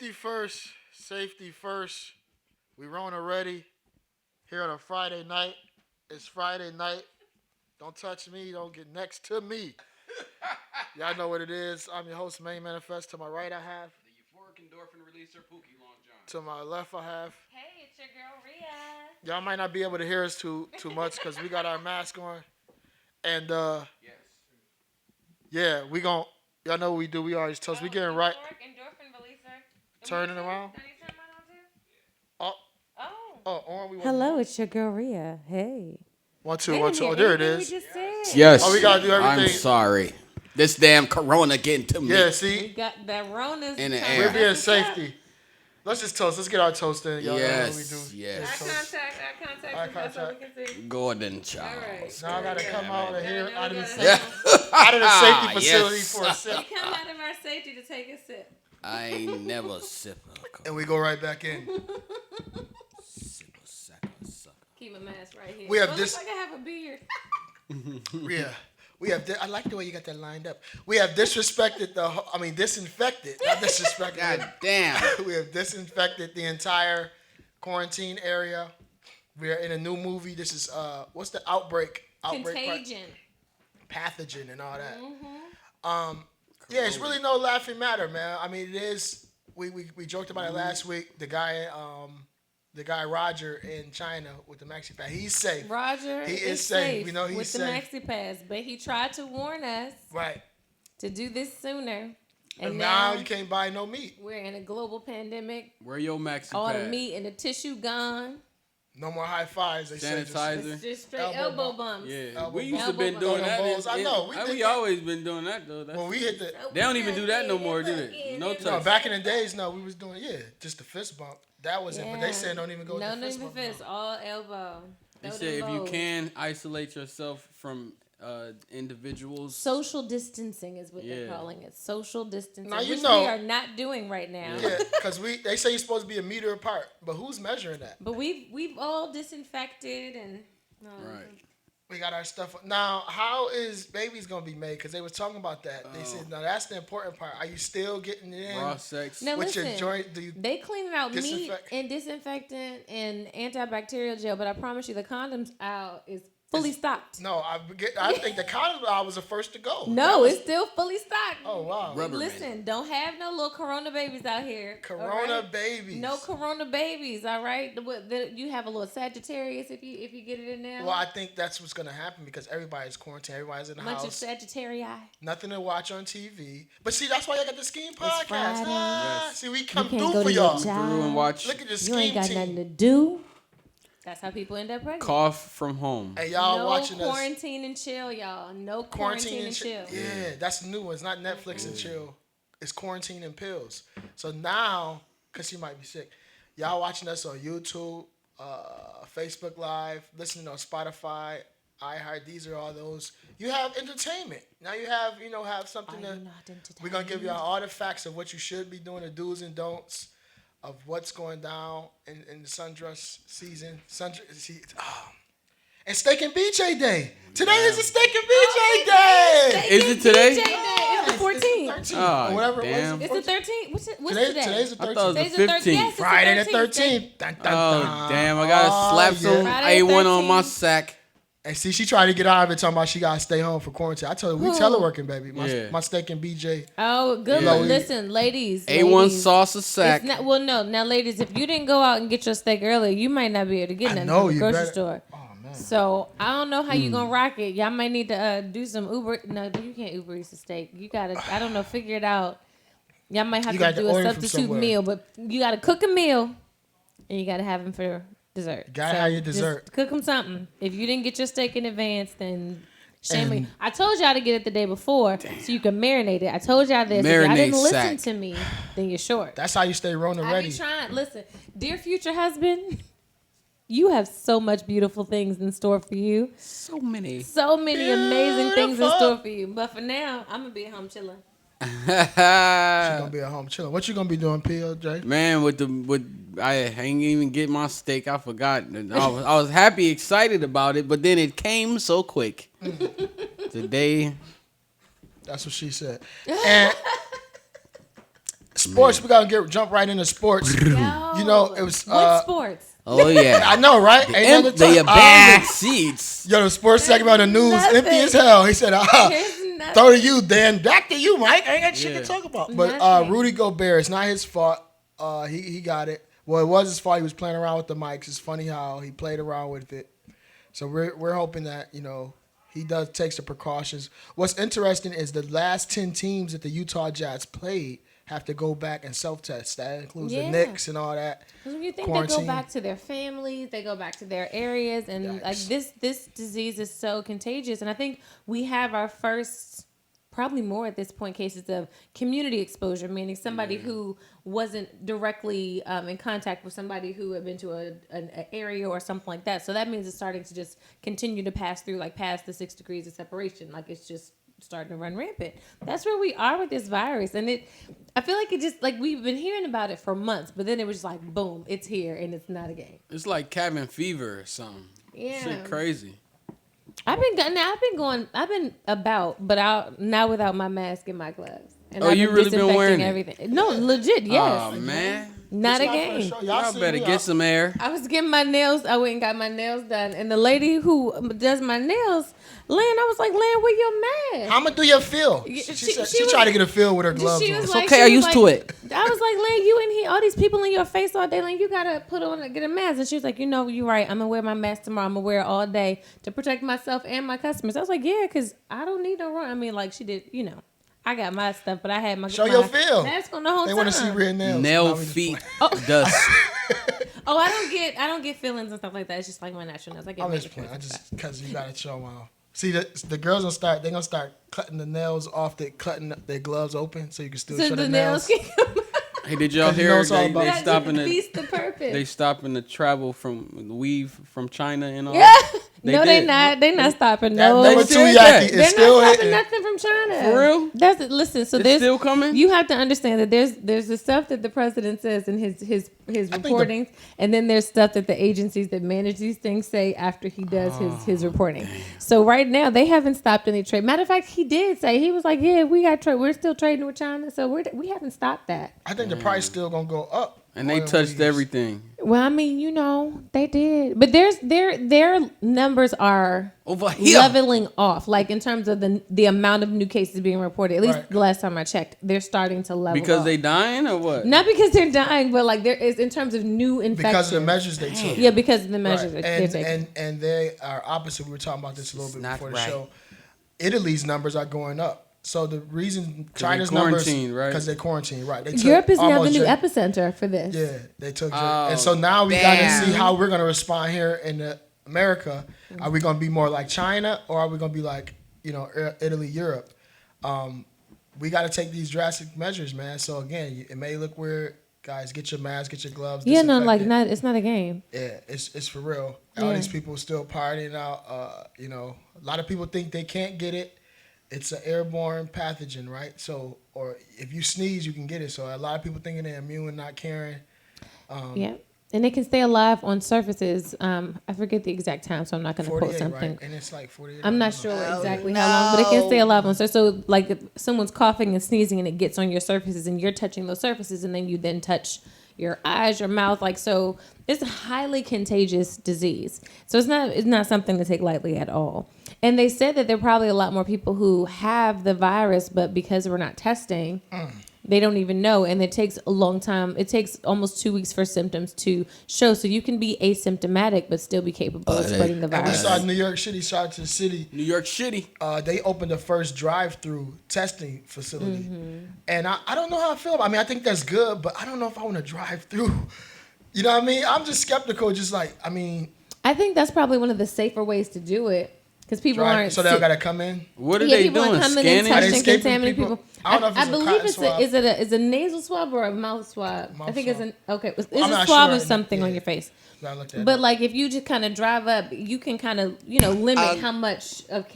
Safety first. Safety first. We Rona ready here on a Friday night. It's Friday night. Don't touch me. Don't get next to me. Y'all know what it is. I'm your host, Main Manifest. To my right, I have. The euphoric endorphin releaser, Pookie Long John. To my left, I have. Hey, it's your girl Rhea. Y'all might not be able to hear us too much because we got our mask on. And Yes. yeah, we gon' y'all know what we do. We always toast. We getting right. Endorphin releaser. Turning around. Can you turn mine on too? Oh, Oh. on. We want Hello, it's your girl Rhea. Hey. 1, 2, 1, 2. Oh, there it We is. just said. Yes. Oh, we gotta do everything. I'm sorry. This damn corona getting to me. Yeah, We see, got that Rona's In the turn. air. we're being safety. Let's just toast. Let's get our toast in, y'all. That's what we Yes, do. yes. Just Eye toast. contact. Eye That's all we contact. can see. Gordon Charles. right. Now I gotta come out of here, out of the Yeah. safety, out of the safety facility Yes. for a sip, We come out of our safety to take a sip. I ain't never sip a and we go right back in. sip a sack of sucker. Keep my mask right here. We have Looks this- like I have a beard. Yeah, we have. I like the way you got that lined up. We have disinfected disinfected, not disrespected. God damn. We have disinfected the entire quarantine area. We are in a new movie. This is what's the outbreak? Contagion. Pathogen and all that. Mm-hmm. Yeah, it's really no laughing matter, man. I mean, it is. We joked about it last week. The guy Roger in China with the maxi pad. He's safe. Roger He is is safe. safe We know he's with safe. the maxi pass, but he tried to warn us Right. to do this sooner. And now you can't buy no meat. we're in a global pandemic. Where your maxi All the pad? meat and the tissue gone. No more high fives. They say Sanitizer. It's just straight Elbow elbow bump. bumps. Yeah, Elbow we used to elbow been bump. doing Elbow that. balls. I know, we did We that. always been doing that though. when we hit the. They don't even do that no more, do they? No No, touch. back in the days, no, we was doing just the fist bump. That was it. But they said don't even go No, with the not fist even bump. fist. no. All elbow. They Throw say them if you bows. can isolate yourself from individuals. Social distancing is what they're Yeah. calling it. Social distancing, Now, you which know- we are not doing right now. Yeah, because they say you're supposed to be a meter apart, but who's measuring that? But we've all disinfected and Right. We got our stuff. Now, how is babies gonna be made? Because they was talking about that. They said, no, that's the important part. Are you still getting it in Raw sex. No, with your listen. joint? Do you? they cleaning out meat Disinfect. and disinfectant and antibacterial gel. But I promise you, the condoms aisle is fully stocked. No, I think the condom aisle was the first to go. That No, was- it's still fully stocked. Oh wow. Rubber. Listen, don't have no little corona babies out here. all Corona right? babies. No corona babies, all right? You have a little Sagittarius if you get it in there. Well, I think that's what's gonna happen because everybody's quarantined. Everybody's in the Bunch of house. Sagittarii. Nothing to watch on TV. But see, that's why I got the SKEAM Podcast. Friday. Yes. See, we You come can't through go for to your y'all. job. Through and watch. Look at the You ain't SKEAM got team. nothing to do. That's how people end up pregnant. Cough from home. And y'all no watching us. quarantine and chill, y'all. No quarantine and chill. Yeah, that's the new one. It's not Netflix and chill. It's quarantine and pills. So now, because she might be sick, y'all watching us on YouTube, Facebook Live, listening on Spotify, iHeart. These are all those. You have entertainment. Now you have, have something Are to. you not entertained? We're going to give y'all all the facts of what you should be doing, the do's and don'ts of what's going down in the sundress season. And Steak and BJ Day. Today is the Steak and BJ Day. Is it today? It's the 14th. 13th, Oh, or whatever damn. it was. It's the 13th. What's Today's today? the I thought it was 13th. the Today's the 15th. Yes, it's Friday the 13th. 13th. Dun, dun, Oh, dun. damn. I got to slap some Friday the A1 on my 13th. sack. And see, she tried to get out of it talking about she got to stay home for quarantine. I told her, we Who? teleworking, baby. Yeah. My Steak and BJ. Oh, good. Yeah. Listen, ladies. A1 ladies, sauce of sack. It's not, well, no. Now, ladies, if you didn't go out and get your steak earlier, you might not be able to get I nothing know, from the you grocery better- store. Oh, man. So I don't know how you gonna rock it. Y'all might need to do some Uber. No, you can't Uber Eats a steak. You gotta. I don't know. Figure it out. Y'all might have You to got to do a order from substitute somewhere. meal, but you gotta cook a meal, and you gotta have them for dessert. Gotta have your just dessert. Cook them something. If you didn't get your steak in advance, then shame on you. And- I told y'all to get it the day before so you can marinate it. I told y'all this. If y'all Marinate didn't listen sack. to me, then you're short. That's how you stay Rona I ready. be trying. Listen, dear future husband, you have so much beautiful things in store for you. So many. So many amazing things in Beautiful. store for you. But for now, I'm gonna be at home chilling. She gonna be at home chilling. What you gonna be doing, PLJ? Man, I ain't even get my steak. I forgot. I was happy, excited about it, but then it came so quick. Today, That's what she said. And sports. We gotta jump right into sports. Yo, You know, it was. what sports? Oh yeah. I know, right? Ain't nothing to The talk- abandoned seats. Yo, the sports segment on the news Nothing. empty as hell. He said, There's nothing. "Throw to you, Dan. Back to you, Mike. I ain't got shit to talk about." But Nothing. Rudy Gobert, it's not his fault. He got it. Well, it was his fault. He was playing around with the mics. It's funny how he played around with it. So we're hoping that he takes the precautions. What's interesting is the last 10 teams that the Utah Jazz played have to go back and self-test. That includes the Knicks and all that. Because when you think Quarantine. they go back to their families, they go back to their areas, and like this disease is so contagious. And I think we have our first, probably more at this point, cases of community exposure, meaning somebody who wasn't directly in contact with somebody who had been to an area or something like that. So that means it's starting to just continue to pass through, like past the 6 degrees of separation. Like it's just starting to run rampant. That's where we are with this virus. And I feel like it just, like we've been hearing about it for months, but then it was just like, boom, it's here and it's not a game. It's like cabin fever or something. Yeah. Shit crazy. I've been about, but now without my mask and my gloves. And Oh, I've you been really been disinfecting wearing it? everything. No, legit, yes. Oh man. Not a It's not for the game. show. Y'all see better me. get some air. I was getting my nails. I went and got my nails done, and the lady who does my nails, Lynn, I was like, Lynn, where your mask? How much do you feel? Yeah, She she said she was- tried to get a feel with her gloves She on. was It's like, okay, she I was used like- to it. I was like, Lynn, you in here, all these people in your face all day, Lynn, you gotta get a mask. And she was like, you're right. I'm gonna wear my mask tomorrow. I'm gonna wear it all day to protect myself and my customers. I was like, yeah, because I don't need no run. I mean, like she did, I got my stuff, but I had my Show your feel. mask on the whole They time. want to see real nails. Nail, No, we just feet, playing. dust. Oh, I don't get feelings and stuff like that. It's just like my natural nails. I get I'm just playing. I just because you gotta show them out. See, the girls they're gonna start cutting the nails off, cutting their gloves open so you can still so show the the nails nails. can come. Hey, did y'all 'Cause you know hear it's all they about- That stopping defeats the the purpose. they stopping the travel from the weave from China and all? Yeah. They No, they did. not. They not stopping. That No, number They 2 said yucky that. is they're still not stopping hitting. nothing from China. For real? Listen. So It's there's still coming? You have to understand that there's the stuff that the president says in his reportings, and then there's stuff that the agencies that manage these things say after he does his reporting. So right now they haven't stopped any trade. Matter of fact, he did say, he was like, yeah, we're still trading with China, so we haven't stopped that. I think the price still gonna go up. And they Oil touched weaves. everything. Well, I mean, they did, but their numbers are Over here. leveling off, like in terms of the amount of new cases being reported. At least Right. the last time I checked, they're starting to level Because off. they dying or what? Not because they're dying, but like there is in terms of new infections. Because of the measures they took. Yeah, because of the measures Right. that they're taking. And they are opposite. We were talking about this a little bit Not before the right. show. Italy's numbers are going up. So the reason they China's numbers, quarantined, right? Because they quarantine, right? They took Europe is now the almost new Jan- epicenter for this. Yeah, they took. Oh, and so now we got to damn. see how we're gonna respond here in America. Are we gonna be more like China, or are we gonna be like Italy, Europe? We got to take these drastic measures, man. So again, it may look weird. Guys, get your mask, get your gloves. Yeah, no, like disinfect it. it's not a game. Yeah, it's for real. All Yeah. these people still partying out. A lot of people think they can't get it. It's an airborne pathogen, right? So, or if you sneeze, you can get it. So a lot of people thinking they're immune, not caring. Yeah. And they can stay alive on surfaces. I forget the exact time, so I'm not going to quote 48, something. right? And it's like 48. I'm not sure exactly how long, but it can stay alive on surfaces. So, like, if someone's coughing and sneezing and it gets on your surfaces and you're touching those surfaces, and then you then touch your eyes, your mouth, like, so it's a highly contagious disease. So it's not something to take lightly at all. And they said that there are probably a lot more people who have the virus, but because we're not testing, they don't even know. And it takes a long time. It takes almost 2 weeks for symptoms to show. So you can be asymptomatic, but still be capable of spreading the And we virus. saw New York City, shout out to the city. New York shitty. They opened the first drive-through testing facility. Mm-hmm. And I don't know how I feel. I mean, I think that's good, but I don't know if I want to drive through. You know what I mean? I'm just skeptical. Just like, I mean, I think that's probably one of the safer ways to do it because people aren't. so they got to come in. What are they people doing? are coming and Scanning? Are they touching, escaping contaminating people? people. I don't know if it's a believe cotton it's swab. is a nasal swab or a mouth swab? Mouth I think swab. it's I'm a not swab sure. of something on Yeah. your face. I looked at But it. like if you just kind of drive up, you can kind of limit how much of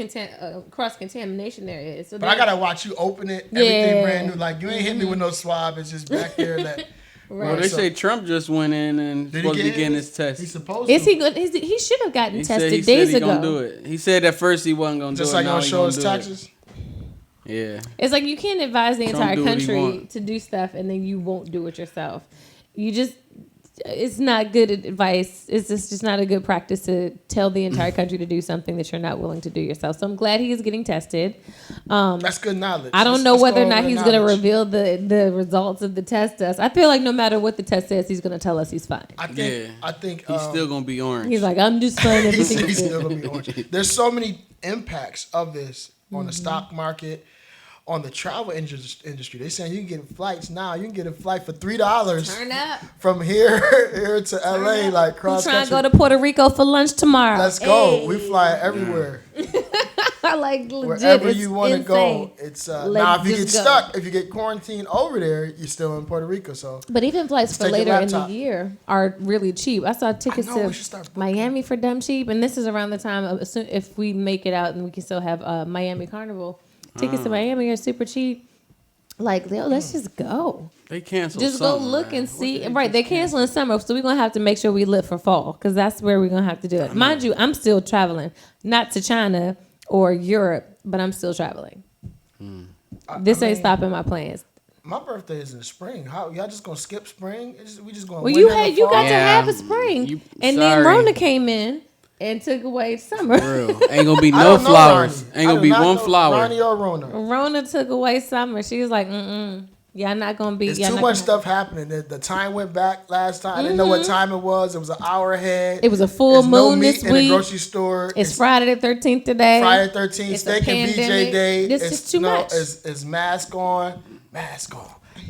cross contamination there is. So But I then- gotta watch you open it. Everything Yeah. brand new. Like you ain't hit me with no swab. It's just back there. That. Well, they So- say Trump just went in and Did supposed to he be get getting it? his test. He's supposed Is to. he good? He should have gotten He tested said days he ago. gonna do it. He said at first he wasn't gonna Just do it. like Now gonna he show gonna his do taxes. Yeah. It's like you can't advise the Trump entire do what he country want. to do stuff and then you won't do it yourself. It's not good advice. It's just not a good practice to tell the entire country to do something that you're not willing to do yourself. So I'm glad he is getting tested. That's good knowledge. I don't know Let's whether or go not over he's the going to knowledge. reveal the results of the test to us. I feel like no matter what the test says, he's going to tell us he's fine. I think He's still gonna be orange. He's like, I'm just fine. he's Everything's still good. gonna be orange. There's so many impacts of this on the stock market, on the travel industry. They're saying you can get flights now. You can get a flight for $3 Turn up. from here to LA, like Who's cross trying to country. go to Puerto Rico for lunch tomorrow? Let's go. Hey. We fly everywhere. I like legit. Wherever it's you want to go. insane. It's Let's now if you get just go. stuck, if you get quarantined over there, you're still in Puerto Rico. So But even flights for take your later in the laptop. year are really cheap. I saw tickets I know, we to should start booking. Miami for dumb cheap, and this is around the time of, if we make it out and we can still have Miami Carnival. Tickets to Miami are super cheap. Like, let's just go. They canceled. Just go look and see. Right, they canceling summer, so we're gonna have to make sure we live for fall because that's where we're gonna have to do it. Mind you, I'm still traveling, not to China or Europe, but I'm still traveling. This ain't stopping my plans. my birthday is in spring. How y'all just gonna skip spring? We just gonna Well, wait you in the got fall? to Yeah, have a spring, you- and then sorry. Rona came in and took away summer. Real. Ain't gonna be I no don't know flowers. Ronnie. Ain't I gonna do be not one know flower. Ronnie or Rona. Rona took away summer. She was like, y'all not gonna be. There's y'all too not much gonna- stuff happening. The time went back last time. I didn't know what time it was. It was an hour ahead. It was a full There's no moon meat this in the week. grocery store. It's Friday the 13th today. Friday 13th, It's a steak and BJ pandemic. day. This It's is too much. It's mask on,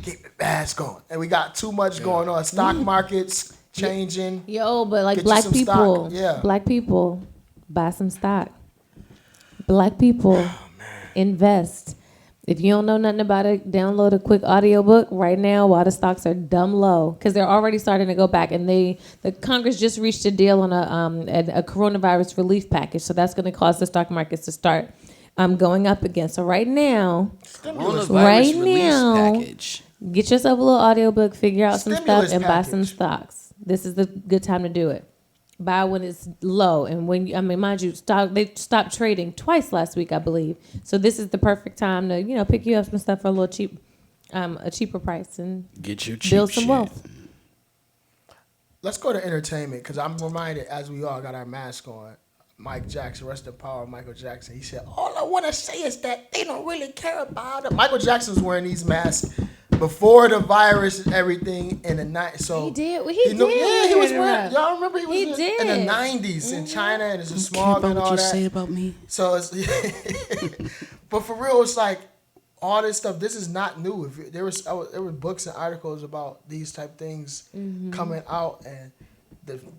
keep the mask on, and we got too much going on. Stock markets changing. Yo, but like Get you black some people, stock. Yeah. black people, buy some stock. Black people, Oh, invest. If you don't know nothing about it, download a quick audiobook right now while the stocks are dumb low because they're already starting to go back. And the Congress just reached a deal on a coronavirus relief package, so that's going to cause the stock markets to start going up again. So right now, Coronavirus Right release now. package. get yourself a little audiobook, figure out some Stimulus stuff, and buy some package. stocks. This is the good time to do it. Buy when it's low, and mind you, they stopped trading twice last week, I believe. So this is the perfect time to pick you up some stuff for a cheaper price and Get your cheap build some shit. wealth. Let's go to entertainment because I'm reminded as we all got our mask on. Mike Jackson, rest in power, Michael Jackson. He said, "All I want to say is that they don't really care about it." Michael Jackson's wearing these masks before the virus and everything in the night. So He did. Well, yeah, he was wear wearing. it. Y'all remember he was He in did. the '90s in China and it's a Care smog about and what all you that. say about me. So it's, but for real, it's like all this stuff. This is not new. If there were books and articles about these type things coming out, and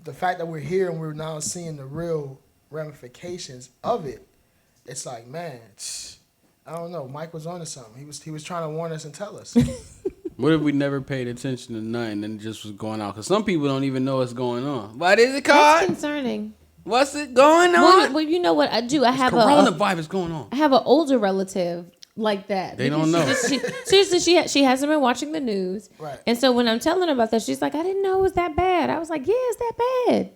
the fact that we're here and we're now seeing the real ramifications of it. It's like, man, I don't know. Mike was onto something. He was trying to warn us and tell us. What if we never paid attention to nothing and it just was going on? Because some people don't even know what's going on. What is it That's called? concerning. What's it going Well, on? well, you know what I do? I have Coronavirus going on. I have an older relative like that. They because don't know. Seriously, she hasn't been watching the news. Right. And so when I'm telling her about that, she's like, I didn't know it was that bad. I was like, yeah, it's that bad.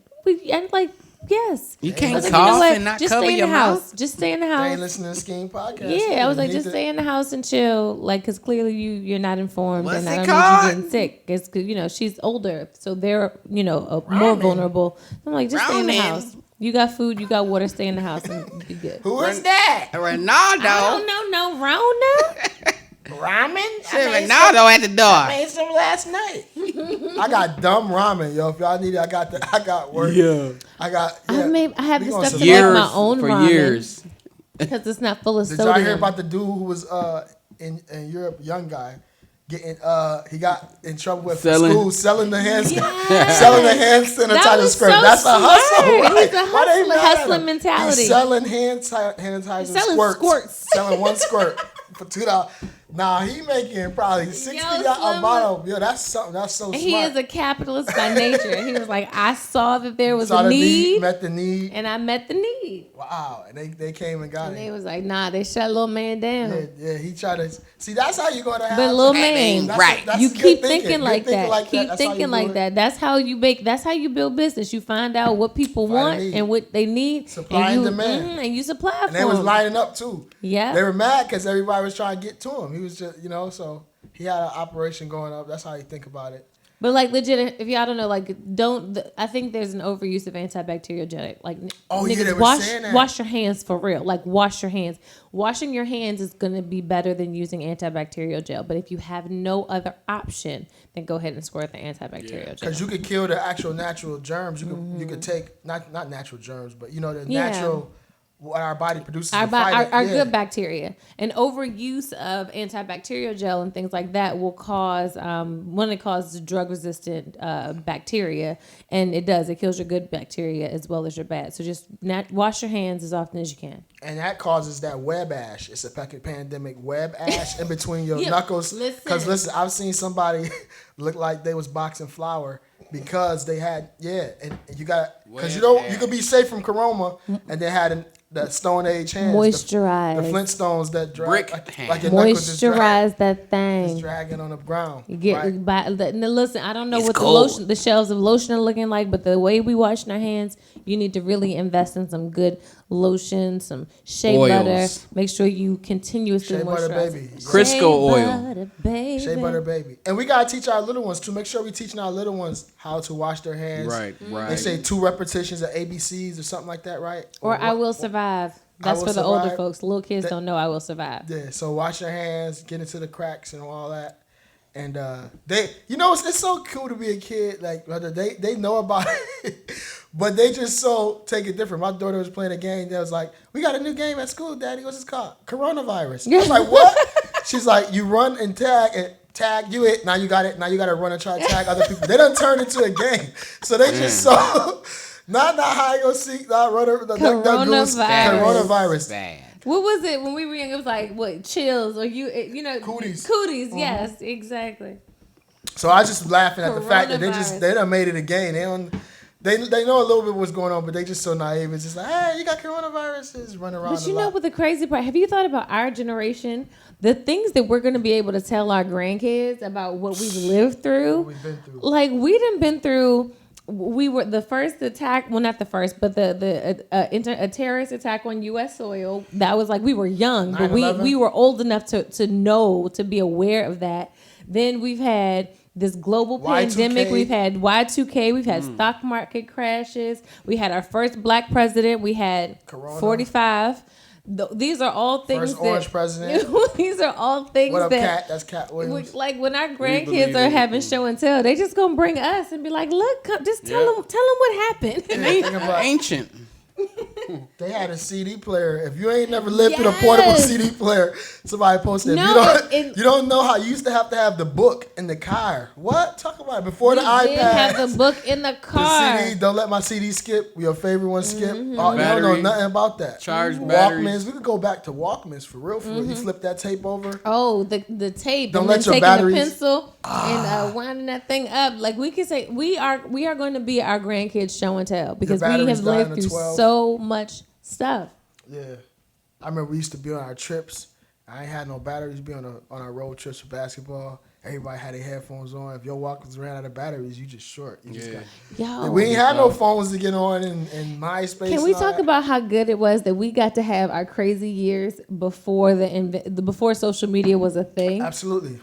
I'm like, yes. You I can't was like, cough what? and not Just cover stay in your the house. mouth. Just stay in the They ain't house. listening to SKEAM Podcast. Yeah, I was like, You just need stay in the house and chill, like, because clearly you're not informed, What's and I it don't need called? you getting sick. Because she's older, so they're more vulnerable. I'm like, just stay in the Ronan. house. You got food, you got water. Stay in the house and be good. Who is that? Ronaldo. I don't know, Rona. Ramen? Said Ronaldo at the door. made some last night. I got dumb ramen, yo. If y'all need it, I got work. Yeah. I got. I Yeah. have We the going stuff some- to make Years my own for ramen years. because it's not full of Did sodium. y'all hear about the dude who was in Europe, young guy, getting he got in trouble with school selling the hand selling the hand That sanitizer was spray. so That's a hustle. smart. Right? He's a Why they mad at hustling him? mentality. He's selling hand sanitizer Selling squirts. squirts. Selling one squirt for $2. Nah, he making probably 60 a Slim bottle. Yo, that's something. That's so smart. He is a capitalist by nature. He was like, I saw that there was Saw a the need, met the need. and I met the need. Wow, and they came and got And it. they was like, nah, they shut little man down. Yeah, he tried to see. That's how you gonna have. But little man, That's you good keep thinking. thinking Good like that. That's Keep how you thinking do like it. that. That's how you make. That's how you build business. You find out what people Find a want need. and what they need, Supply and you, demand. and you supply And for they was them. lining up too. Yeah. They were mad because everybody was trying to get to him. He was just, so he had an operation going up. That's how you think about it. But like legit, if y'all don't know, like I think there's an overuse of antibacterial gel. Like Oh, yeah, niggas, they were saying that. wash your hands for real. Like wash your hands. Washing your hands is gonna be better than using antibacterial gel. But if you have no other option, then go ahead and squirt the antibacterial gel. Because you could kill the actual natural germs. You could take not natural germs, but the natural what our body produces. Our, to fight it. good bacteria. And overuse of antibacterial gel and things like that will cause it causes drug resistant bacteria, and it kills your good bacteria as well as your bad. So just wash your hands as often as you can. And that causes that web ash. It's a pandemic web ash in between your knuckles. Because listen, I've seen somebody look like they was boxing flour because they had and you got because you could be safe from corona and they had the Stone Age hands, moisturize the Flintstones that drag like your knuckles just moisturize that thing. Just dragging on the ground. You get listen. I don't know what the shelves of lotion are looking like, but the way we wash our hands, you need to really invest in some good lotion, some shea butter. Make sure you continuously shea butter, moisturize. baby. Crisco oil. Shea butter, baby. And we gotta teach our little ones too. Make sure we teaching our little ones how to wash their hands. Right. They say 2 repetitions of ABCs or something like that, right? Or I will survive. That's will for the older survive. folks. Little kids don't know I will survive. Yeah. So wash your hands, get into the cracks and all that. And it's so cool to be a kid. Like they know about it, but they just so take it different. My daughter was playing a game. That was like, we got a new game at school, Daddy. What's it called? Coronavirus. I was like, what? She's like, you run and tag you it. Now you got it. Now you got to run and try to tag other people. They done turn into a game. So they just so not hide and go seek. Not run the coronavirus. Bad. What was it when we were young? It was like what chills or cooties. Cooties, yes, exactly. So I just laughing at the fact that they done made it a game. They know a little bit what's going on, but they just so naive. It's just like, hey, you got coronavirus, just run around. But you know what the crazy part? Have you thought about our generation? The things that we're going to be able to tell our grandkids about what we've lived through. What we've been through. Like we done been through. We were the first attack. Well, not the first, but a terrorist attack on U.S. soil. That was like we were young, but we were old enough to know, to be aware of that. Then we've had this global pandemic. We've had Y2K. We've had stock market crashes. We had our first black president. We had Corona. 45. These are all things First orange president. These are all things what up, that Cat? That's Cat Williams. like when our grandkids are having show and tell, they just gonna bring us and be like, "Look, just tell them what happened." Ancient. They had a CD player. If you ain't never lived through the portable CD player, somebody posted. You don't know how you used to have the book in the car. What? Talk about it before the iPad. Have the book in the car. The CD. Don't let my CD skip. Your favorite one skip. Oh, you don't know nothing about that. Charge Walkmans. batteries. We could go back to Walkmans for real. You flip that tape over. Oh, the tape. Don't and let then your taking batteries. a pencil and winding that thing up. Like we can say, we are going to be our grandkids show and tell because we have lived through so much stuff. Yeah, I remember we used to be on our trips. I ain't had no batteries. Be on our road trips for basketball. Everybody had their headphones on. If your Walkmans ran out of batteries, you just short. We ain't had no phones to get on in MySpace. Can we talk about how good it was that we got to have our crazy years before before social media was a thing? Absolutely.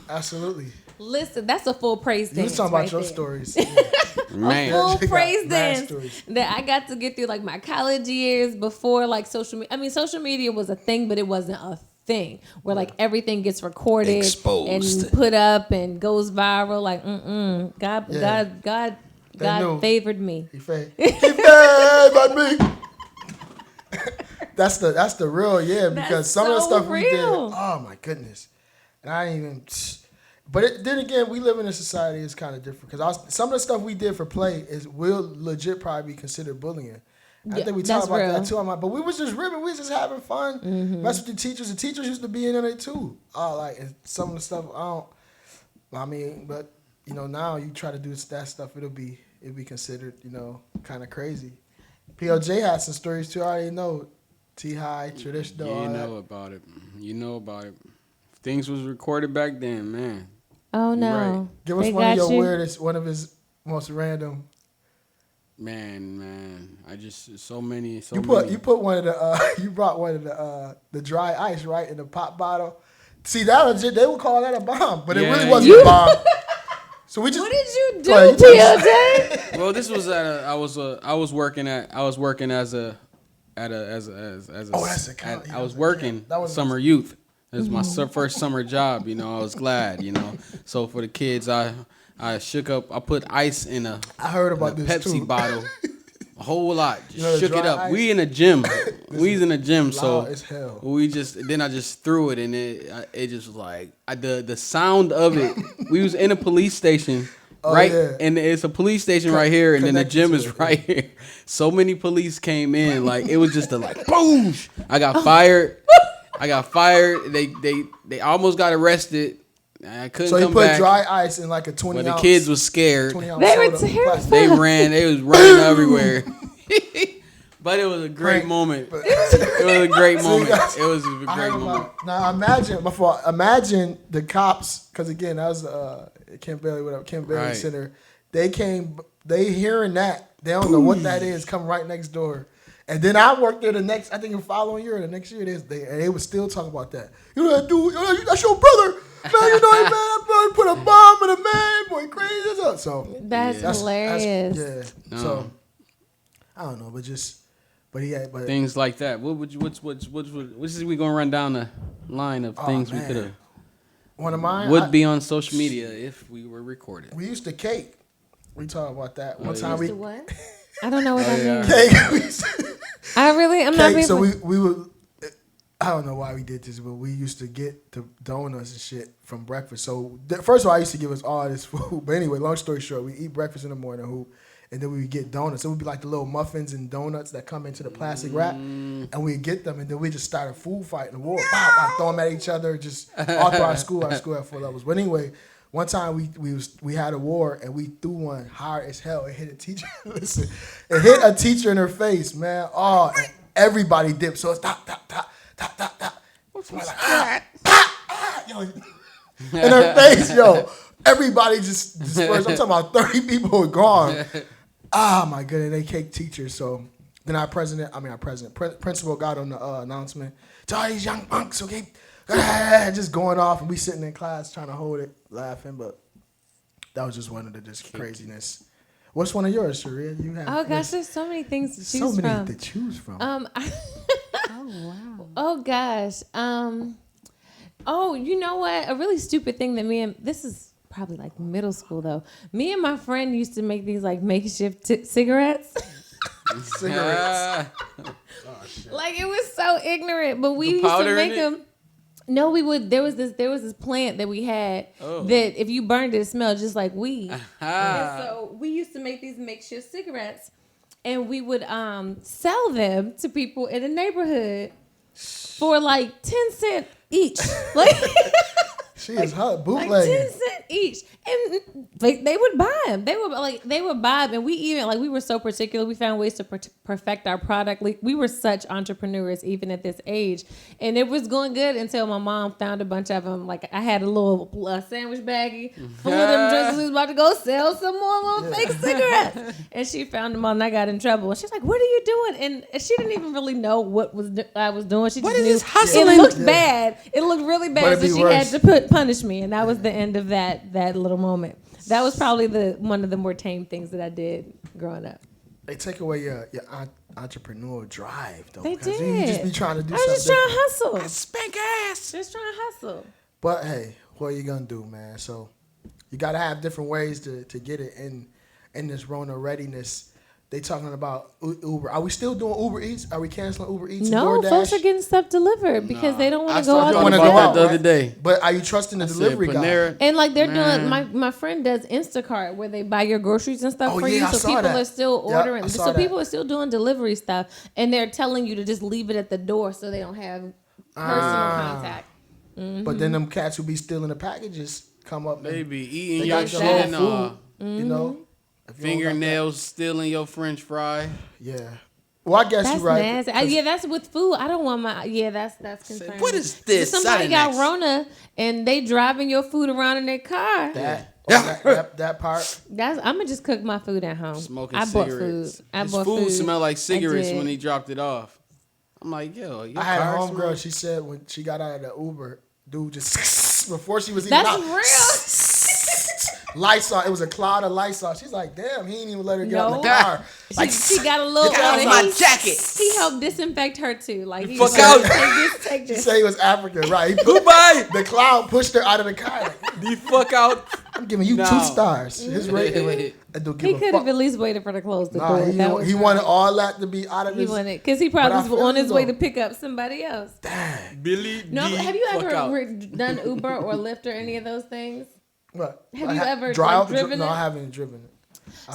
Absolutely. Listen, that's a full praise dance. You was talking about your stories. Man. A full praise dance that I got to get through like my college years before like social media. I mean, social media was a thing, but it wasn't a thing where like everything gets recorded and put up and goes viral. Like, God favored me. He favored me. That's the real because some of the stuff we did. Oh my goodness, and I didn't even. But then again, we live in a society that's kind of different because some of the stuff we did for play will legit probably be considered bullying. I think we talked about that too. I'm like, but we was just ripping. We was just having fun. Mess with the teachers. The teachers used to be in it too. Like and some of the stuff but you know, now you try to do that stuff, it'll be considered, you know, kind of crazy. PLJ had some stories too. I already know. T-High, traditional. You know about it. You know about it. Things was recorded back then, man. Oh no! Right. Give us one of your weirdest, one of his most random. Man, I just so many. You put one of the you brought one of the dry ice right in the pop bottle. See, that legit, they would call that a bomb, but it really wasn't a bomb. So we just. What did you do, PLJ? Well, this was I was working as a summer youth. It was my first summer job. You know, I was glad. You know, so for the kids, I shook up. I put ice in a Pepsi bottle. A whole lot. Just shook it up. Ice? We in a gym. We was in a gym, so as hell. I just threw it, and it just was like the sound of it. We was in a police station, right? Yeah. And it's a police station right here, and then the gym is right here. So many police came in, like it was just boom. I got fired. They almost got arrested. I couldn't come back. So he put dry ice in like a 20 ounce. But the kids was scared. They were terrified. They ran. They was running everywhere. But it was a great moment. It was a great moment. It was a great moment. Now imagine the cops, because again, that was Kent Bailey Center. They hearing that. They don't know what that is, come right next door. And then I worked there the following year, or the next year, they would still talk about that. You know that dude, that's your brother. Man, you know that man, that brother put a bomb in a man, boy, crazy. So that's hilarious. So I don't know, but things like that. Which is we gonna run down the line of things we could have. One of mine would be on social media if we were recorded. We used to cake. We talk about that. One time we what? I don't know what that means. Cake. I'm not being. So we would. I don't know why we did this, but we used to get the donuts and shit from breakfast. So first of all, I used to give us all this food. But anyway, long story short, we eat breakfast in the morning, and then we would get donuts. It would be like the little muffins and donuts that come into the plastic wrap, and we'd get them, and then we just start a food fight in the war. Throw them at each other, just all through our school. Our school had 4 levels. But anyway, one time we had a war, and we threw one hard as hell. It hit a teacher. Listen, it hit a teacher in her face, man. Oh, and everybody dipped. So it's top. What's like, yo, in her face, yo. Everybody just dispersed. I'm talking about 30 people were gone. My goodness, they cake teachers. So then principal got on the announcement. To all these young punks, okay, just going off, and we sitting in class trying to hold it, laughing. But that was just one of the craziness. What's one of yours, Sharia? You have? Oh gosh, there's so many things to choose from. So many to choose from. Oh wow. Oh gosh. Oh, you know what? A really stupid thing that this is probably like middle school though. Me and my friend used to make these like makeshift cigarettes. Cigarettes. Like it was so ignorant, but we used to make them. No, we would. There was this plant that we had that if you burned it, it smelled just like weed. And so we used to make these makeshift cigarettes, and we would sell them to people in the neighborhood for like 10 cents each. Like she is hot bootlegging. Like 10 cents each, and they would buy them. They would buy them, and we were so particular. We found ways to perfect our product. Like, we were such entrepreneurs even at this age, and it was going good until my mom found a bunch of them. Like I had a little sandwich baggie full of them drinks. We was about to go sell some more little fake cigarettes, and she found them all, and I got in trouble. And she's like, "What are you doing?" And she didn't even really know what I was doing. She just knew this hustling? It looked bad. It looked really bad, so she had to punish me, and that was the end of that little moment. That was probably one of the more tame things that I did growing up. They take away your entrepreneurial drive, though. They did. You just be trying to do something. I was just trying to hustle. I spank ass. Just trying to hustle. But hey, what are you gonna do, man? So you gotta have different ways to get it in this Rona readiness. They talking about Uber. Are we still doing Uber Eats? Are we canceling Uber Eats? No, and DoorDash? folks are getting stuff delivered because they don't want to go out. I wanna go out the other day. But are you trusting the delivery guy? And like they're doing, my friend does Instacart where they buy your groceries and stuff for you. So people are still ordering. So people are still doing delivery stuff, and they're telling you to just leave it at the door so they don't have personal contact. Mm-hmm. But then them cats who be stealing the packages come up. They be eating your shit and you know. Fingernails stealing your French fry. Yeah. Well, I guess that's you're right. Nasty. That's with food. I don't want my. Yeah, that's concerning. What is this? Somebody got Rona and they driving your food around in their car. That part. I'm gonna just cook my food at home. Smoking cigarettes. His food smelled like cigarettes when he dropped it off. I'm like, yo. I had a homegirl. She said when she got out of the Uber, dude just before she was even out. That's real. Lysol. It was a cloud of Lysol. She's like, damn, he didn't even let her get out of the car. Like, she got a little out of my jacket. He helped disinfect her too. Like, he fuck out. Take this. She said he was African, right? Goodbye. The cloud pushed her out of the car. Like, the fuck out. I'm giving you 2 stars. His rating. He could have at least waited for her to close the door. He wanted all that to be out of his. He wanted, because he probably was on his way to pick up somebody else. Dang. Billy. No, have you ever done Uber or Lyft or any of those things? What? Have you ever driven it? No, I haven't driven it.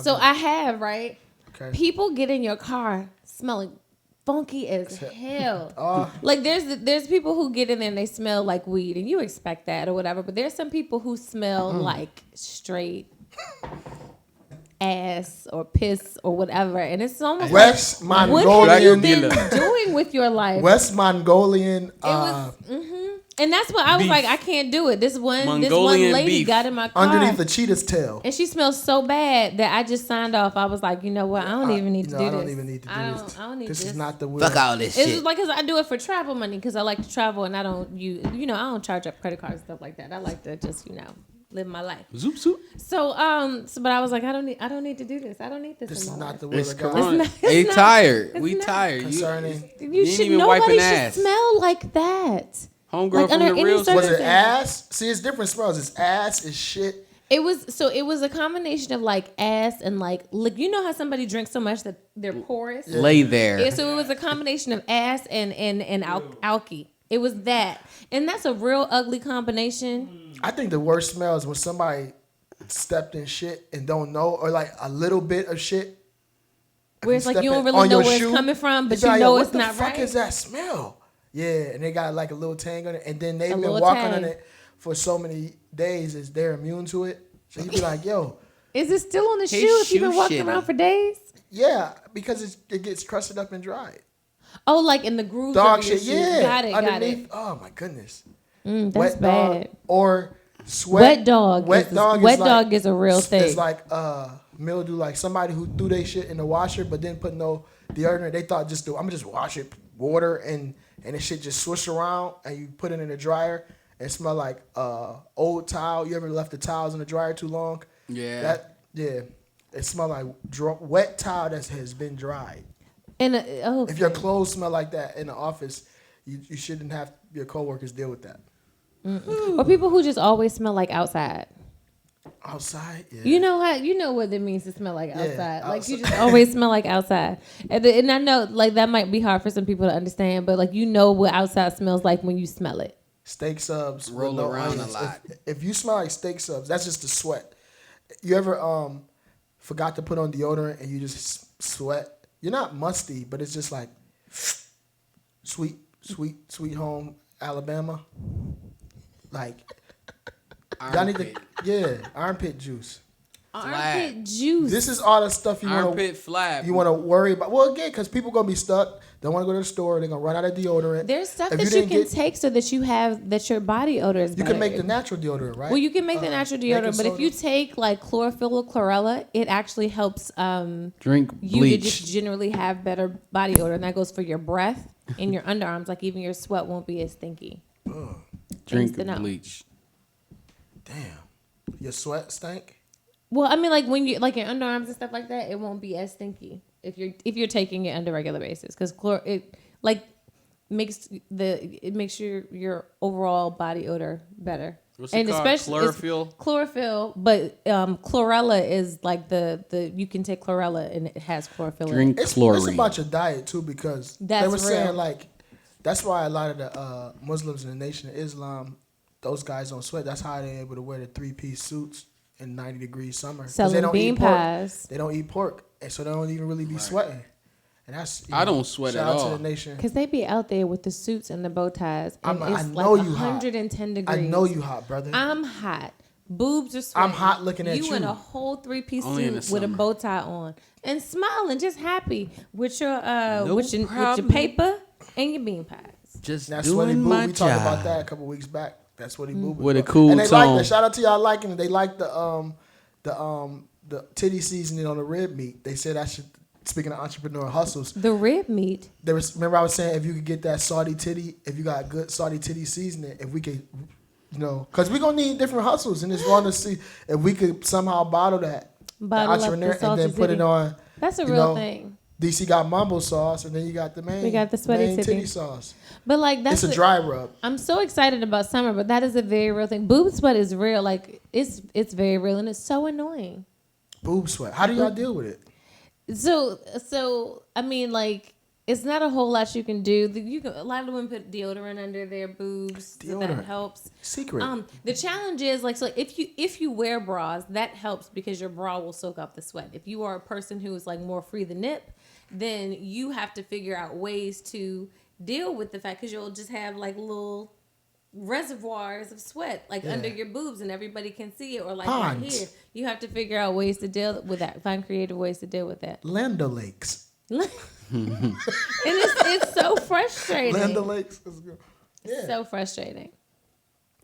I have, right? Okay. People get in your car smelling funky as hell. Like there's people who get in there and they smell like weed, and you expect that or whatever. But there's some people who smell like straight ass or piss or whatever, and it's almost West like, Mongolian. what have you been doing with your life? West Mongolian. It was. And that's what I was like, I can't do it. This one lady beef. got in my car underneath the cheetah's tail, and she smells so bad that I just signed off. I was like, you know what? I don't even need to do this. I don't even need to do this. I don't need this. This is not the way. Fuck all this It's shit. just like, because I do it for travel money, because I like to travel and I don't I don't charge up credit cards and stuff like that. I like to just live my life. Zoop zoop. So but I was like, I don't need to do this. I don't need this. This in is my not life. the way. It's of God. Corona. It's not. Tired. It's We not. tired. Concerning. Nobody should smell like that. Homegirl from under the any real. Was it ass? See, it's different smells. It's ass. It's shit. It was a combination of like ass and like you know how somebody drinks so much that they're porous. Yeah. Lay there. Yeah, so it was a combination of ass and alky. It was that, and that's a real ugly combination. I think the worst smell is when somebody stepped in shit and don't know, or like a little bit of shit. Where it's like you don't really know where it's coming from, but you know it's not right. What the fuck is that smell? Yeah, and they got like a little tang on it, and then they've been walking on it for so many days, is they're immune to it. So you be like, yo. Is it still on the shoe if you've been walking around for days? Yeah, because it gets crusted up and dried. Oh, like in the grooves dog of your shit, shoe. yeah. Got it. Oh my goodness. That's wet bad. Dog or sweat. Wet dog is a real thing. It's like mildew, like somebody who threw their shit in the washer but didn't put no deodorant. They thought I'm gonna just wash it, water, and the shit just swish around, and you put it in the dryer and it smell like old towel. You ever left the towels in the dryer too long? Yeah. It smell like wet towel that has been dried. And if your clothes smell like that in the office, you shouldn't have your coworkers deal with that. Or people who just always smell like outside. Outside, yeah. You know what it means to smell like outside. Yeah, like you just always smell like outside. And I know like that might be hard for some people to understand, but like what outside smells like when you smell it. Steak subs roll around a lot. If you smell like steak subs, that's just the sweat. You ever forgot to put on deodorant and you just sweat? You're not musty, but it's just like sweet home Alabama. Like y'all need to armpit juice. Armpit juice. This is all the stuff you want to worry about. Well, again, because people gonna be stuck. They want to go to the store. They're gonna run out of deodorant. There's stuff that you can take so that your body odor is better. You can make the natural deodorant, right? Well, you can make the natural deodorant, but if you take like chlorophyll or chlorella, it actually helps drink you bleach. to just generally have better body odor, and that goes for your breath and your underarms. Like even your sweat won't be as stinky. Drink bleach. Damn, your sweat stink. Well, I mean, like when you like your underarms and stuff like that, it won't be as stinky if you're taking it on a regular basis, because makes your overall body odor better. What's it called? Chlorophyll? Chlorophyll, but chlorella is like the you can take chlorella and it has chlorophyll. Drink in it. chlorine. It's about your diet too, because That's they were real. saying like that's why a lot of the Muslims in the Nation of Islam, those guys don't sweat. That's how they're able to wear the 3-piece suits in 90-degree summer. 'Cause Selling they don't bean eat pork. pies. They don't eat pork, and so they don't even really be sweating. And that's I don't sweat shout at out all. to the nation. Because they be out there with the suits and the bow ties, and I it's know like you hot. 110 degrees. I know you hot, brother. I'm hot. Boobs are sweating. I'm hot looking at you. You in a whole 3-piece Only in the suit with a summer. bow tie on and smiling, just happy with your No with your problem. paper and your bean pies. Just That's what he doing booed. my We talked about job. that a couple weeks back. That's what he booed With a cool and they like tone. that. Shout out to y'all liking it. They like the titty seasoning on the rib meat. They said I should. Speaking of entrepreneur hustles, The rib meat. there was. Remember I was saying if you could get that Saudi titty, if you got good Saudi titty seasoning, if we could, because we're gonna need different hustles, and it's wrong to see if we could somehow bottle that Bottle up the entrepreneur and salty then put it titty. on. That's a you real know, thing. DC got mumbo sauce, and then you got the main. We got the sweaty main titty. sauce. But like that's It's a dry rub. I'm so excited about summer, but that is a very real thing. Boob sweat is real. Like it's very real, and it's so annoying. Boob sweat. How do y'all deal with it? So I mean, like, it's not a whole lot you can do. A lot of women put deodorant under their boobs. So that Deodorant. helps. Secret. The challenge is like, so if you wear bras, that helps because your bra will soak up the sweat. If you are a person who is like more free the nip, then you have to figure out ways to deal with the fact because you'll just have like little reservoirs of sweat like under your boobs and everybody can see it, or like right Ponds. here. You have to figure out ways to deal with that. Find creative ways to deal with that. Land O'Lakes. And it's so frustrating. Land O'Lakes is good. Yeah. So frustrating.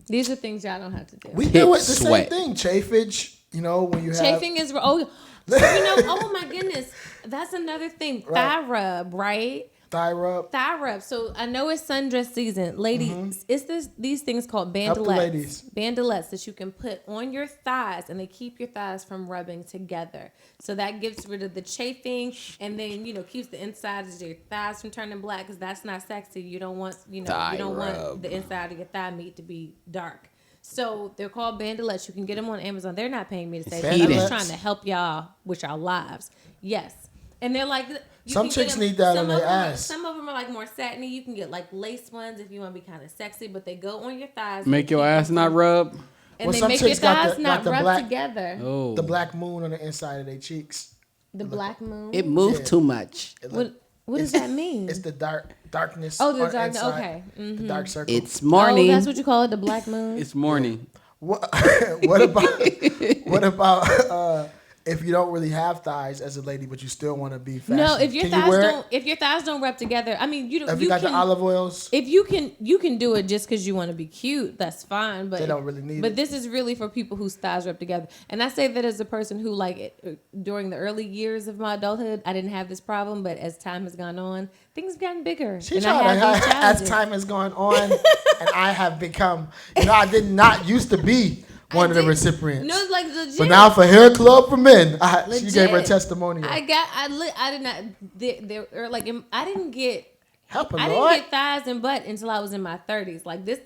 These are things y'all don't have to do. We Hip deal with the sweat. same thing. Chafage, when you have. Chafing is oh my goodness, that's another thing. Right. Thigh rub, right? Thigh rub. Thigh rub. So I know it's sundress season, ladies. It's these things called Help the bandelettes. ladies. Bandelettes that you can put on your thighs, and they keep your thighs from rubbing together. So that gets rid of the chafing, and then keeps the inside of your thighs from turning black, because that's not sexy. You don't want want the inside of your thigh meat to be dark. So they're called bandelettes. You can get them on Amazon. They're not paying me to say that. I'm just trying to help y'all with y'all lives. Yes. And they're like, Some chicks need that on their ass. Some of them are like more satiny. You can get like lace ones if you want to be kind of sexy, but they go on your thighs. Make your ass not rub. And Well, they some make your chicks got thighs the- not got the rub black- together. Oh, The black moon on the inside of their cheeks. The black moon. it moved Yeah. too much. What does that mean? It's the darkness. Oh, the on dark. inside, Okay. The dark circle. It's Oh, morning. that's what you call it, the black moon. It's morning. What about if you don't really have thighs as a lady, but you still want to be fashion? No, if your Can you wear thighs don't rub together, I mean, If you got the olive oils, If you can do it just because you want to be cute, that's fine. But they don't really need But it. this is really for people whose thighs rub together. And I say that as a person who, during the early years of my adulthood, I didn't have this problem. But as time has gone on, things have gotten bigger. She and tried I have these as challenges. time has gone on, and I have become. I did not used to be one of the recipients. No, like legit. But now for Hair Club for Men, she Legit. gave her testimonial. I did not. I didn't get. Help her, I Lord. didn't get thighs and butt until I was in my 30s. Like this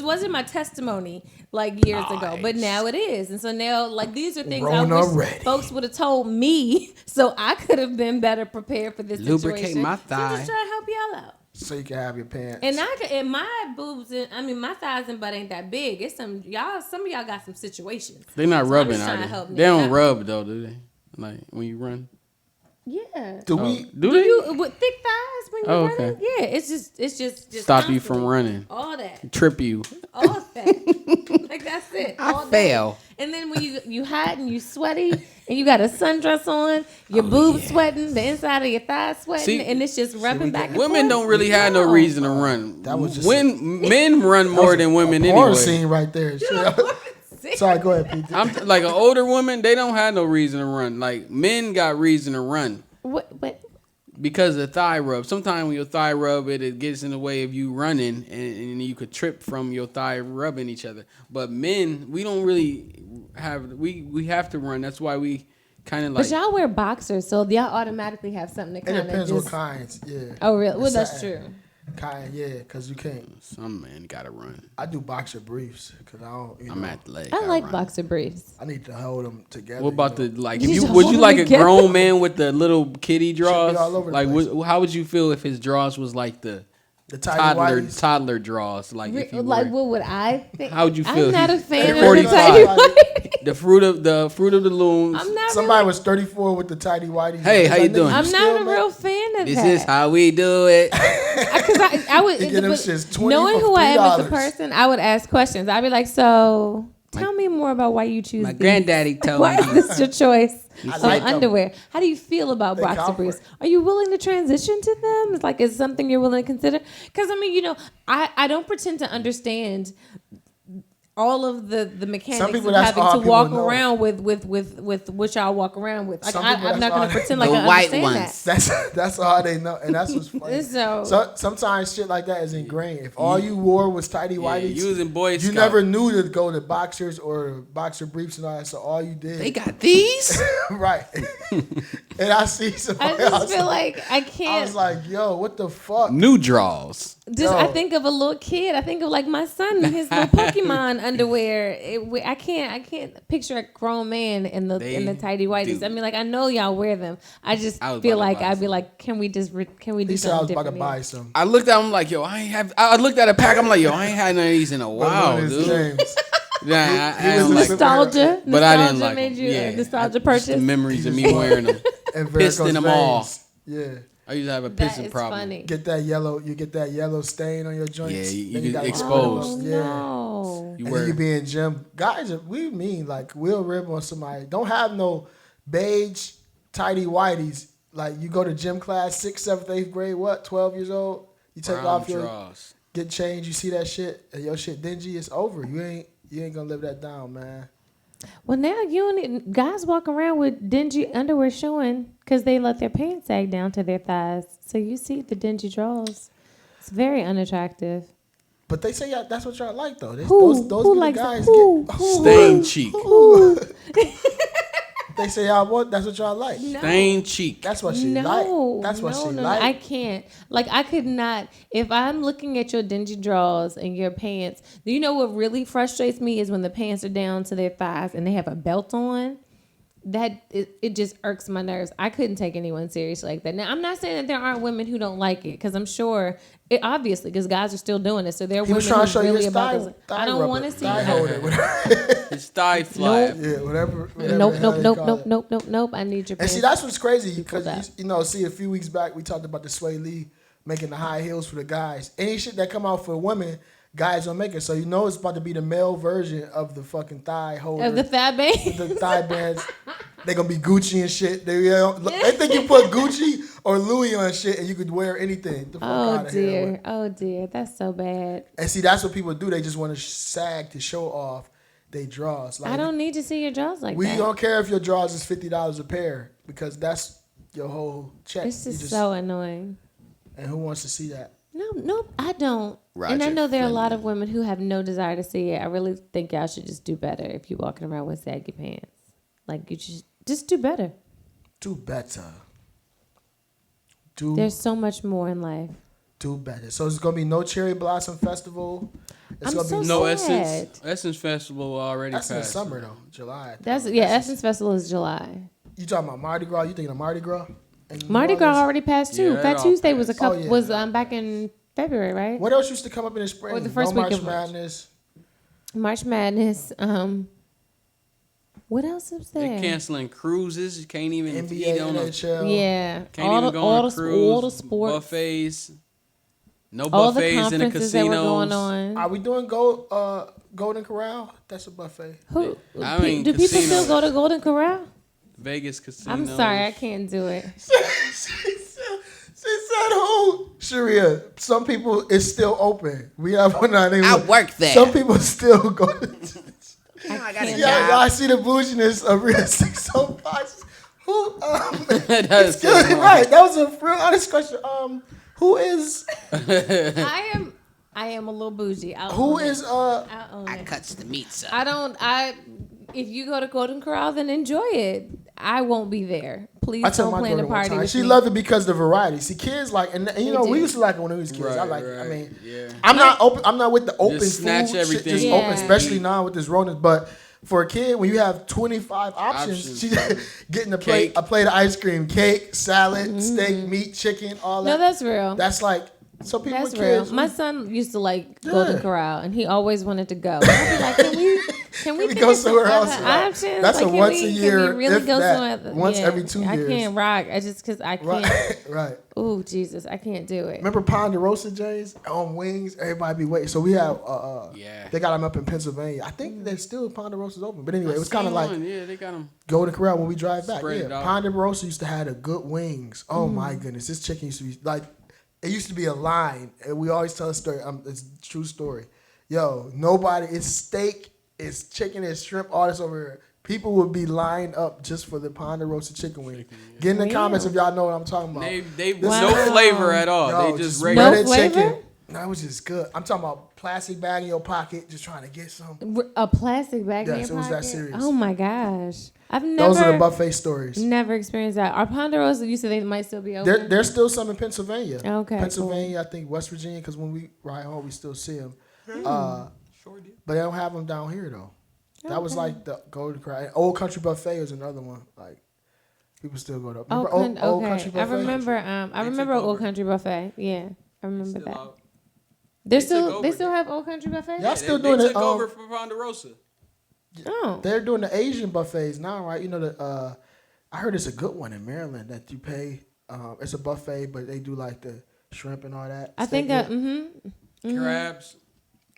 wasn't my testimony like years ago, but now it is. And so now, like, these are things Rona I wish ready. folks would have told me, so I could have been better prepared for this Lubricate situation. my So I'm thigh. just trying to help y'all out. So you can have your pants. And my boobs, my thighs and butt ain't that big. It's some of y'all got some situations. They're not So I'm rubbing, just trying to are help they? They niggas don't out. rub though, do they? Like when you run. Yeah. Do we? Do they? You with thick thighs when you're okay. running? Yeah, it's just Stop you from constantly. running. All that. Trip you. All that. Like that's it. All day. fail. And then when you hot and you sweaty and you got a sundress on, your boobs sweating, the inside of your thighs sweating, See- and it's just rubbing back and Women forth. don't really have no reason to run. That was just when men run more than women porn anyway. scene right there. Sorry, go ahead, Pete. I'm like an older woman. They don't have no reason to run. Like men got reason to run What? because of thigh rub. Sometimes when your thigh rub, it gets in the way of you running, and you could trip from your thigh rubbing each other. But men, we don't really have. We have to run. That's why we kind of like. But y'all wear boxers, so y'all automatically have something to It kind of depends just. what kinds. Yeah. Oh, really? Well, It's that's satin. true. Cotton, yeah, because you can't. Some man gotta run. I do boxer briefs because I don't. I'm athletic. I like boxer briefs. I need to hold them together. What about the like? You If you don't would hold you them like a together? grown man with the little kitty draws? all over the Like, place. how would you feel if his draws was like the tiny whities? toddler draws? Like, if you Like, were, what would I think? how would you feel? I'm not a fan of 45. the tiny whities. the fruit of the looms. I'm not. Somebody was 34 with the tiny whities. Hey, how you doing? I'm not a real fan of This that. is how we do it. Because I would, You get them shits 20 knowing for who I am as a $3. person, I would ask questions. I'd be like, so tell me more about why you choose My these. granddaddy told Why me. is this your choice I of like 'em. underwear? How do you feel about They boxer comfort. briefs? Are you willing to transition to them? It's like, is it something you're willing to consider? Because, I mean, I don't pretend to understand all of the mechanics people, of that's having all to people walk know. around with what y'all walk around with. Like, Some people, I'm that's not all going to they- pretend like The I white understand ones. that. That's all they know, and that's what's funny. So- Sometimes shit like that is ingrained. If all you wore was tidy Yeah, whities, you was in Boy you Scout. never knew to go to boxers or boxer briefs and all that. So all you did, They got these. right. And I see I somebody just else. feel like I I can't. was like, yo, what the fuck? New draws. Just I Yo. think of a little kid. I think of like my son, his little Pokemon underwear. I can't picture a grown man in the tidy whities. do. I mean, like I know y'all wear them. I just I was feel about to like buy I'd be some. like, can we do He said I was something about to different? buy here? some. I looked at him like, yo, I looked at a pack. I'm like, yo, I ain't had none of these in a while, Known as dude. James. Yeah, He I was don't like listening- Nostalgia, But I didn't nostalgia like made them. you Yeah, a nostalgia Just purchase. the memories of He me just wearing them. And Pissed in them all. veins. Yeah. I used to have a That pissing is problem. funny. Get that yellow. You get that yellow stain on your joints. Yeah, you then get gotta exposed. Oh Yeah. no! You And wear then you be in gym. Guys, we mean like we'll rib on somebody. Don't have no beige tidy whities. Like you go to gym class, 6th, 7th, 8th grade. What? 12 years old. You take brown off your draws. get changed. You see that shit and your shit dingy. It's over. You ain't gonna live that down, man. Well, now guys walk around with dingy underwear showing because they let their pants sag down to their thighs. So you see the dingy drawers. It's very unattractive. But they say that's what y'all like though. Who Those be likes the guys who? get Stain cheek. They say y'all want. That's what y'all like. No. Stain cheek. That's what she No, like. That's what she no, like. I can't. Like, I could not. If I'm looking at your dingy drawers and your pants, you know what really frustrates me is when the pants are down to their thighs and they have a belt on. It just irks my nerves. I couldn't take anyone seriously like that. Now, I'm not saying that there aren't women who don't like it, because I'm sure, obviously, because guys are still doing it. So there are He women was trying to who show you really his about thigh. this. thigh I don't rubber, want to see thigh that. holder, whatever. His thigh flap. Yeah, whatever. Nope, the hell they call it. nope. I need your And pants. see, that's what's crazy because that. see, a few weeks back we talked about the Sway Lee making the high heels for the guys. Any shit that come out for women, guys don't make it. So it's about to be the male version of the fucking thigh holder. Of the thigh band. The thigh bands. They gonna be Gucci and shit. They think you put Gucci or Louis on shit and you could wear anything. The fuck out of here. Oh dear, that's so bad. And see, that's what people do. They just want to sag to show off they draws. Like, I don't need to see your jaws like we that. don't care if your draws is $50 a pair because that's your whole check. It's You just so annoying. And who wants to see that? No, I don't. And I Roger know there are a lot Fleming. of women who have no desire to see it. I really think y'all should just do better if you're walking around with saggy pants. Like, you just do better. Do better. There's so much more in life. Do better. So it's gonna be no Cherry Blossom Festival. It's I'm gonna so be No sad. Essence Festival already That's passed. in the summer though, July. Essence Festival is July. You talking about Mardi Gras? You thinking of Mardi Gras? In New Mardi Gras Orleans? already passed too. Yeah, Fat it all Tuesday was passed. was back in February, right? What else used to come up in the spring? Or the first no week March of March. Madness. March Madness. What else is there? They're canceling cruises. You can't even NBA, eat on a, NHL. Yeah, can't all even the, go all on a the cruise. all the sports, Buffets. No all the buffets in the conferences that were casinos. going on. Are we doing Golden Oh, Corral? That's a buffet. Who I mean, do people casino. still go to Golden Corral? Vegas casinos. I'm sorry, I can't do it. She said who? Sharia. Some people it's still open. We have one on there. I work there. Some people still go to I can't. y'all see the bouginess of real estate boxes. Who That is so excuse me, wrong. right. That was a real honest question. Who is I am a little bougie. I'll who own it. is I'll own it. Cuts the meat, sir. If you go to Golden Corral, then enjoy it. I won't be there please I took don't my plan a daughter one party time. with She me. loved it because of the variety. See, kids like, and you know, do. we used to like it when we was kids. I like it. I Right, mean, yeah. I'm not open. I'm not with the open Just snatch food everything. shit. Just Yeah. open, especially now with this Rona. But for a kid, when you have 25 options, she getting a plate of ice cream, cake, salad, steak, meat, chicken, all that. No, that's real. That's like, so people That's with real. kids. My son used to like Golden Corral, and he always wanted to go. And I'd be like, can we we think go of some somewhere other else? options? That's like, a once a year, Can we really if go that, somewhere? once every 2 years. I can't rock. I just because I can't. Right. Oh Jesus, I can't do it. Remember Ponderosa, Jays? On wings, everybody be waiting. So we have, they got them up in Pennsylvania. I think they're still Ponderosa's open. But anyway, it was kind of like they got them. Golden Corral when we drive back. Spread Yeah, it out. Ponderosa used to have the good wings. Oh my goodness, this chicken used to be like, it used to be a line. And we always tell a story. It's a true story. Yo, it's steak, it's chicken, it's shrimp, all this over here. People would be lined up just for the Ponderosa chicken wing. Get in the comments if y'all know what I'm talking about. They no flavor at all. Yo, they just regular regular. No flavor? chicken. That was just good. I'm talking about plastic bag in your pocket, just trying to get some. A plastic bag in Yes, your it was pocket? that serious. Oh my gosh, I've Those are the never buffet stories. never experienced that. Our Ponderosa, you said they might still be open. There's still some in Pennsylvania. Okay, Pennsylvania, I think West Virginia, because when we ride home, we still see them. But they don't have them down here though. That was like the Golden Corral. Old Country Buffet is another one. Like people still go to. Remember Old Country Buffet? I remember. I remember took Old over. Country Buffet. Yeah, I remember Still that. out. They took still over. have Old Country Buffet. Y'all still They doing it. took over for Ponderosa. Oh, They're doing the Asian buffets now, right? You know the. I heard it's a good one in Maryland that you pay. It's a buffet, but they do like the shrimp and all that. I think. Crabs.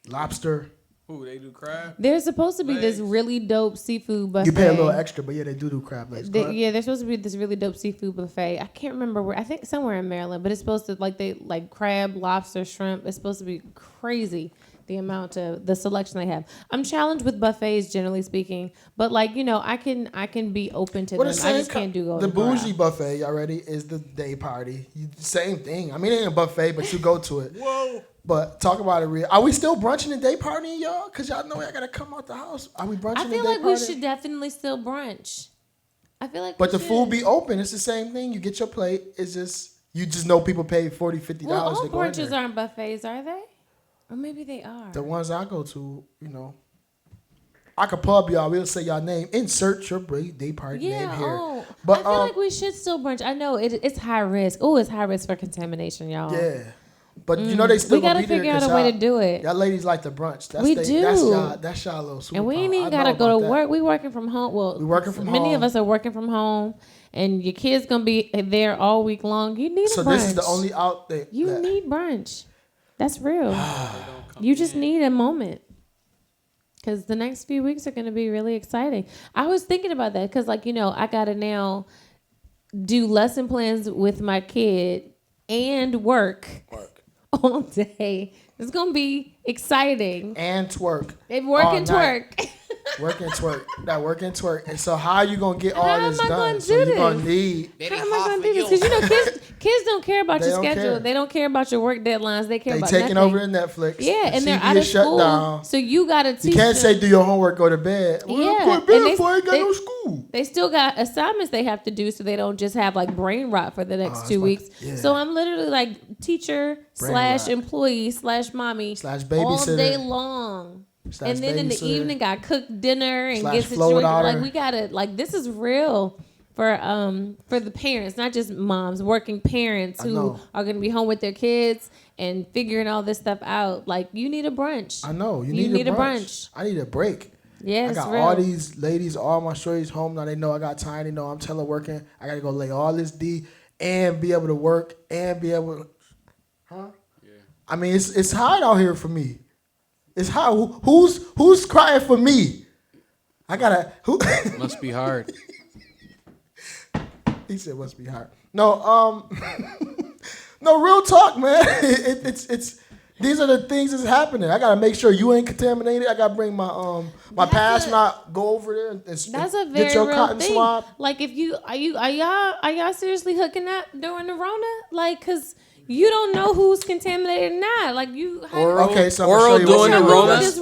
Lobster. Who they do crab? There's supposed to be this Legs. really dope seafood buffet. You pay a little extra, but yeah, they do crab legs. Yeah, there's supposed to be this really dope seafood buffet. I can't remember where. I think somewhere in Maryland, but it's supposed to like crab, lobster, shrimp. It's supposed to be crazy the amount of the selection they have. I'm challenged with buffets generally speaking, but I can be open to them. I just can't do Golden The bougie Corral. buffet already is the day party. Same thing. I mean, it ain't a buffet, but you go to it. Whoa. But talk about it real. Are we still brunching and day partying, y'all? Because y'all know I got to come out the house. Are we brunching I and feel day like partying? we should definitely still brunch. I feel like But we the should. food be open. It's the same thing. You get your plate. It's just, you just know people pay $40, $50 Well, all to go in brunches there. aren't buffets, are they? Or maybe they are. The ones I go to, I could pub y'all. We'll say y'all name. Insert your day party name here. But I feel like we should still brunch. I know it's high risk. Oh, it's high risk for contamination, y'all. yeah. But they still We gotta gonna be there figure out 'cause a way y'all- to do it. Y'all ladies like the brunch. We do. That's y'all little superpower. And we ain't even I gotta know go to about that. work. We working from home. Well, We working from many home. of us are working from home, and your kids gonna be there all week long. You need So a brunch. this is the only out there. You need brunch. That's real. You just need a moment. Because the next few weeks are going to be really exciting. I was thinking about that because, I got to now do lesson plans with my kid and work all day. It's going to be exciting. and twerk. They work all and night. twerk. Work and twerk. That work and twerk. And so how you gonna get all How this am I done? gonna So do you're gonna this? need. How am I going to do this? Because, kids don't care about They your don't schedule. care. They don't care about your work deadlines. They care They about taking nothing. over the Netflix. Yeah, the and they're TV out of is shut school. down. So you got to teach You can't them. say do your homework, go to bed. Well, Yeah, I'm going to bed and before I ain't got they- no school. They still got assignments they have to do, so they don't just have brain rot for the next 2 weeks. yeah. So I'm literally teacher Brain / rot. employee / mommy / all babysitter. day long. / And then in the babysitter. evening, got cook dinner and / get flow situated. daughter. We gotta this is real for the parents, not just moms, working parents I who know. are gonna be home with their kids and figuring all this stuff out. You need a brunch. I know. You You need need a a brunch. I need a break. Yeah, I it's got real. all these ladies, all my shorties home now. They know I got time. They know I'm teleworking. I got to go lay all this D and be able to work and be able to, huh? Yeah. I mean, it's hard out here for me. It's hard. Who's crying for me? I got to, Must be hard. He said must be hard. No, no, real talk, man. It's these are the things that's happening. I gotta make sure you ain't contaminated. I gotta bring my my pass, not go over there and That's a get very your real cotton thing. swab. If you are y'all seriously hooking up during the Rona? Cause You don't know who's contaminated or not. Like you. Oral, okay, so oral doing the Rona. Yes,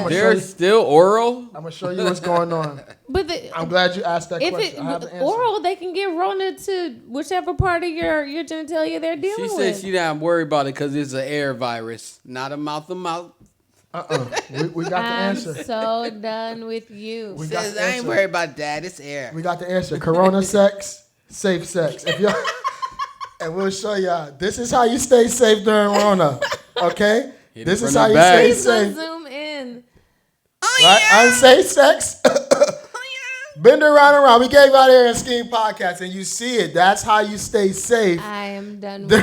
There's still oral. I'm gonna show you what's going on. But I'm glad you asked that if question. I have the answer. oral, they can get Rona to whichever part of your genitalia they're dealing with. She said she not worried about it because it's an air virus, not a mouth-to-mouth. We got the answer. I'm so done with you. We got the I ain't answer. worried about that. It's air. We got the answer. Corona sex, safe sex. If y'all, and we'll show y'all. This is how you stay safe during Rona. Okay? This is how you stay Please safe. zoom in. Right? Unsafe sex. Bend around. We gave out here in SKEAM Podcast, and you see it. That's how you stay safe I am done with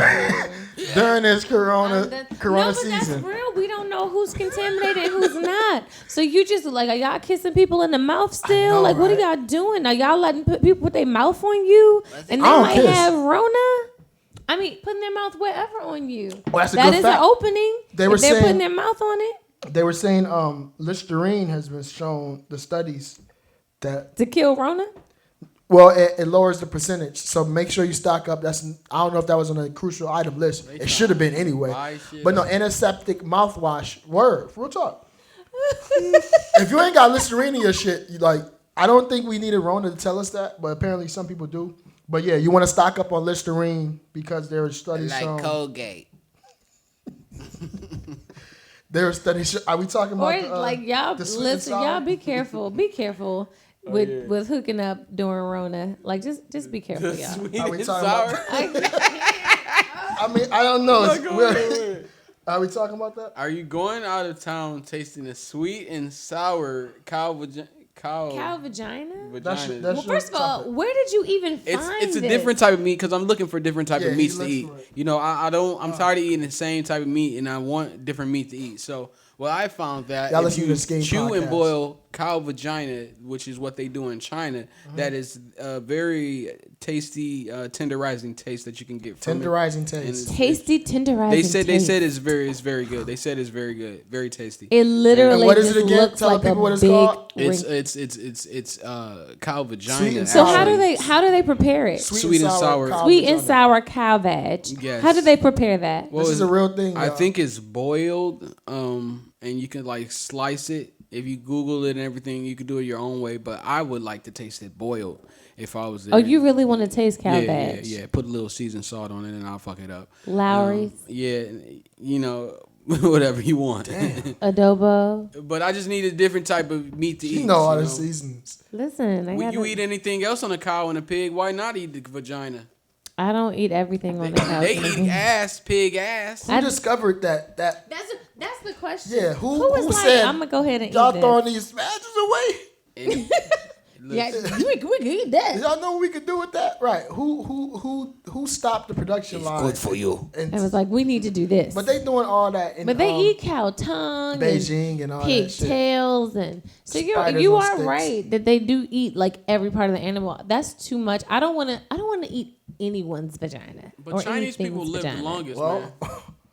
you. during this Corona No, but season. that's real. We don't know who's contaminated and who's not. So you just like, are y'all kissing people in the mouth still? know, Like, what right? are y'all doing? Are y'all letting people put their mouth on you? And they I don't might kiss. have Rona? I mean, putting their mouth wherever on you. Well, that's a That good is fact. an opening. They were if they're saying- putting their mouth on it They were saying Listerine has been shown, the studies, that to kill Rona. well, it lowers the percentage. So make sure you stock up. I don't know if that was on a crucial item list. It should have been anyway. But no, antiseptic mouthwash. Word. Real talk. If you ain't got Listerine in your shit, I don't think we needed Rona to tell us that, but apparently some people do. But yeah, you want to stock up on Listerine because there are studies showing. Colgate. There are studies. Are we talking Or about like y'all the sweet and listen, sour? y'all be careful. Be careful with hooking up during Rona. Like just be careful, y'all. Are we talking about? I mean, I don't know. Are we talking about that? Are you going out of town tasting a sweet and sour cow vagina? That's Well, first of all, where did you even find It's a this? different type of meat because I'm looking for different type of meats to looks eat. for it. You know, I'm tired of eating the same type of meat and I want different meat to eat. So, well, I found that Y'all if listen to you the SKEAM chew and Podcast. boil cow vagina, which is what they do in China, that is a very tasty, tenderizing taste that you can get from Tenderizing it. taste. Tasty, tenderizing. They said it's very good. They said it's very good, very tasty. It literally And what is just it again? looks Tell like people a what it's big called. ring. It's cow vagina. Sweet and So sour. how do they prepare it? Sweet and sour. cow Sweet and vagina. sour cow veg. Yes. How do they prepare that? Well, This is a real thing. I y'all. think it's boiled, and you can like slice it. If you Google it and everything, you could do it your own way. But I would like to taste it boiled if I was there. Oh, you really want to taste cow veg? Yeah. Put a little seasoned salt on it, and I'll fuck it up. Lowry's, Yeah, you know, whatever you want. adobo. But I just need a different type of meat to eat. You know all the seasons. Listen, When you eat anything else on a cow and a pig, why not eat the vagina? I don't eat everything on the cow. They eat ass, pig ass. Who discovered that? That's the question. Yeah, who was like, said? I'm gonna go ahead and y'all eat throwing this. these matches away. Yeah, we can eat that. Y'all know what we could do with that, right? Who stopped the production line? Good for you. And, It was like, we need to do this. but they doing all that. In, But they eat cow tongue, Beijing and all that pig shit. tails, and so Spiders you on are sticks. right that they do eat like every part of the animal. That's too much. I don't want to eat anyone's vagina. But or Chinese people anything's live vagina. the longest, Well, man.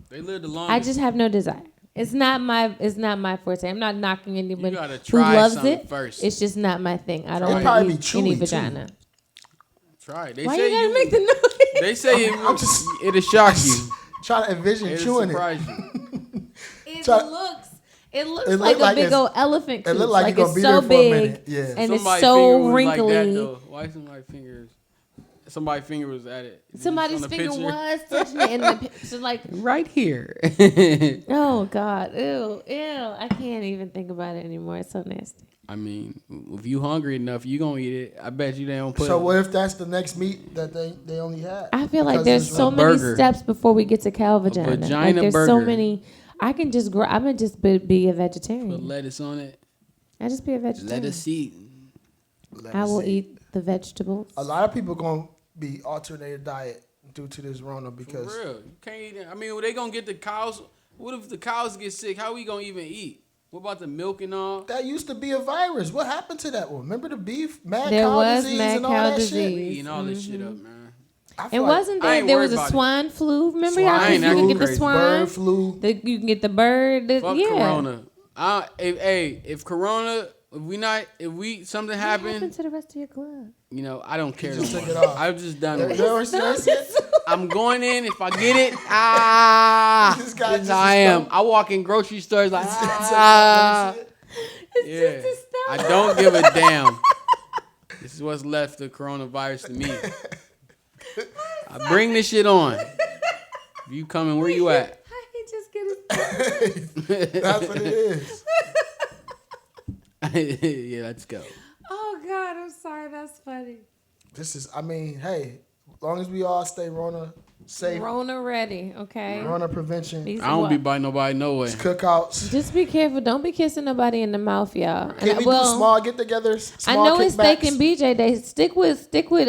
They live the longest. I just have no desire. It's not my forte. I'm not knocking anyone You gotta who try loves something it. first. It's just not my thing. I don't It'd want probably to be eat any chewy, too. vagina. Try it. They Why say you gotta make the noise? They say it'll shock you. trying to envision It'll chewing surprise it. you. It looks It like look like a big it's- old elephant. it look cooch. like it's gonna it's be so there for a big, minute. Yeah. and it's Somebody's so finger was wrinkly. Like that, though. Why somebody's fingers? Somebody's finger was at it. Somebody's On the finger picture. was touching it in the picture. Like, right here. oh God, ew. I can't even think about it anymore. It's so nasty. I mean, if you hungry enough, you gonna eat it. I bet you they don't put. So what if that's the next meat that they only had? I feel like Because there's it's so a many burger. steps before we get to cow vagina. Like, vagina there's so burger. many. I can just grow. I'm gonna just be a vegetarian. Put lettuce on it. I just be a vegetarian. Lettuce eat. I will eat the vegetables. A lot of people gonna be alternative diet due to this Rona For because real, you can't eat it. I mean, they gonna get the cows. What if the cows get sick? How we gonna even eat? What about the milk and all? that used to be a virus. What happened to that one? Remember the beef, mad There cow was disease, mad and all cow that disease. We shit. eating all this shit up, man. I And feel like wasn't I there? ain't There worried was a about it. swine flu. Remember Swine y'all? You flu, can get the crazy. swine. bird flu? You can get the bird. Fuck yeah. Corona. If Corona, if something What happened happened to the rest of your glove? You know, I don't care. just no took more. it off. I've just done it. This I'm going in. If I get it, guy this I am. I walk in grocery stores like, yeah. I don't give a damn. This is what's left of coronavirus to me. I bring this shit on. If you coming, where you at? How he just get his That's what it is. Yeah, let's go. Oh God, I'm sorry. That's funny. Hey, as long as we all stay Rona safe. Rona ready, okay? Rona prevention. These I don't what? be by nobody no way. Cookouts. Just be careful. Don't be kissing nobody in the mouth, y'all. Can we do small get-togethers? I know it's Steak and BJ Day. Stick with stick with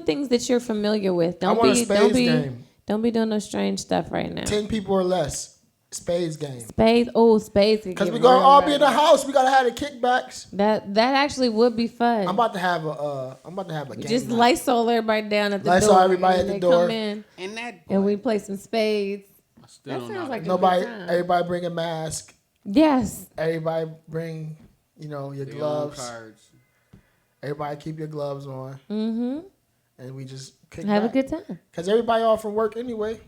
things that you're familiar with. Don't be doing no strange stuff right now. 10 people or less. Spades game. Spades. Because we're gonna all be in the house. We gotta have the kickbacks. That actually would be fun. I'm about to have a game. Just night. Lysol everybody down at the door. Lysol everybody at the door. Come in and we play some spades. That sounds like everybody bring a mask. Yes. Everybody bring, your gloves. Cards. Everybody keep your gloves on. Mm-hmm. And we just have a good time. Because everybody off from work anyway.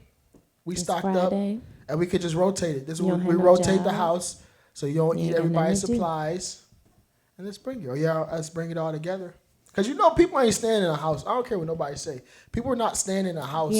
It's stocked Friday. up. And we could just rotate it. This is when we no rotate job. the house so you don't eat everybody's nothing to do. supplies. And let's bring it. Let's bring it all together. Because people ain't staying in a house. I don't care what nobody say. People are not staying in a house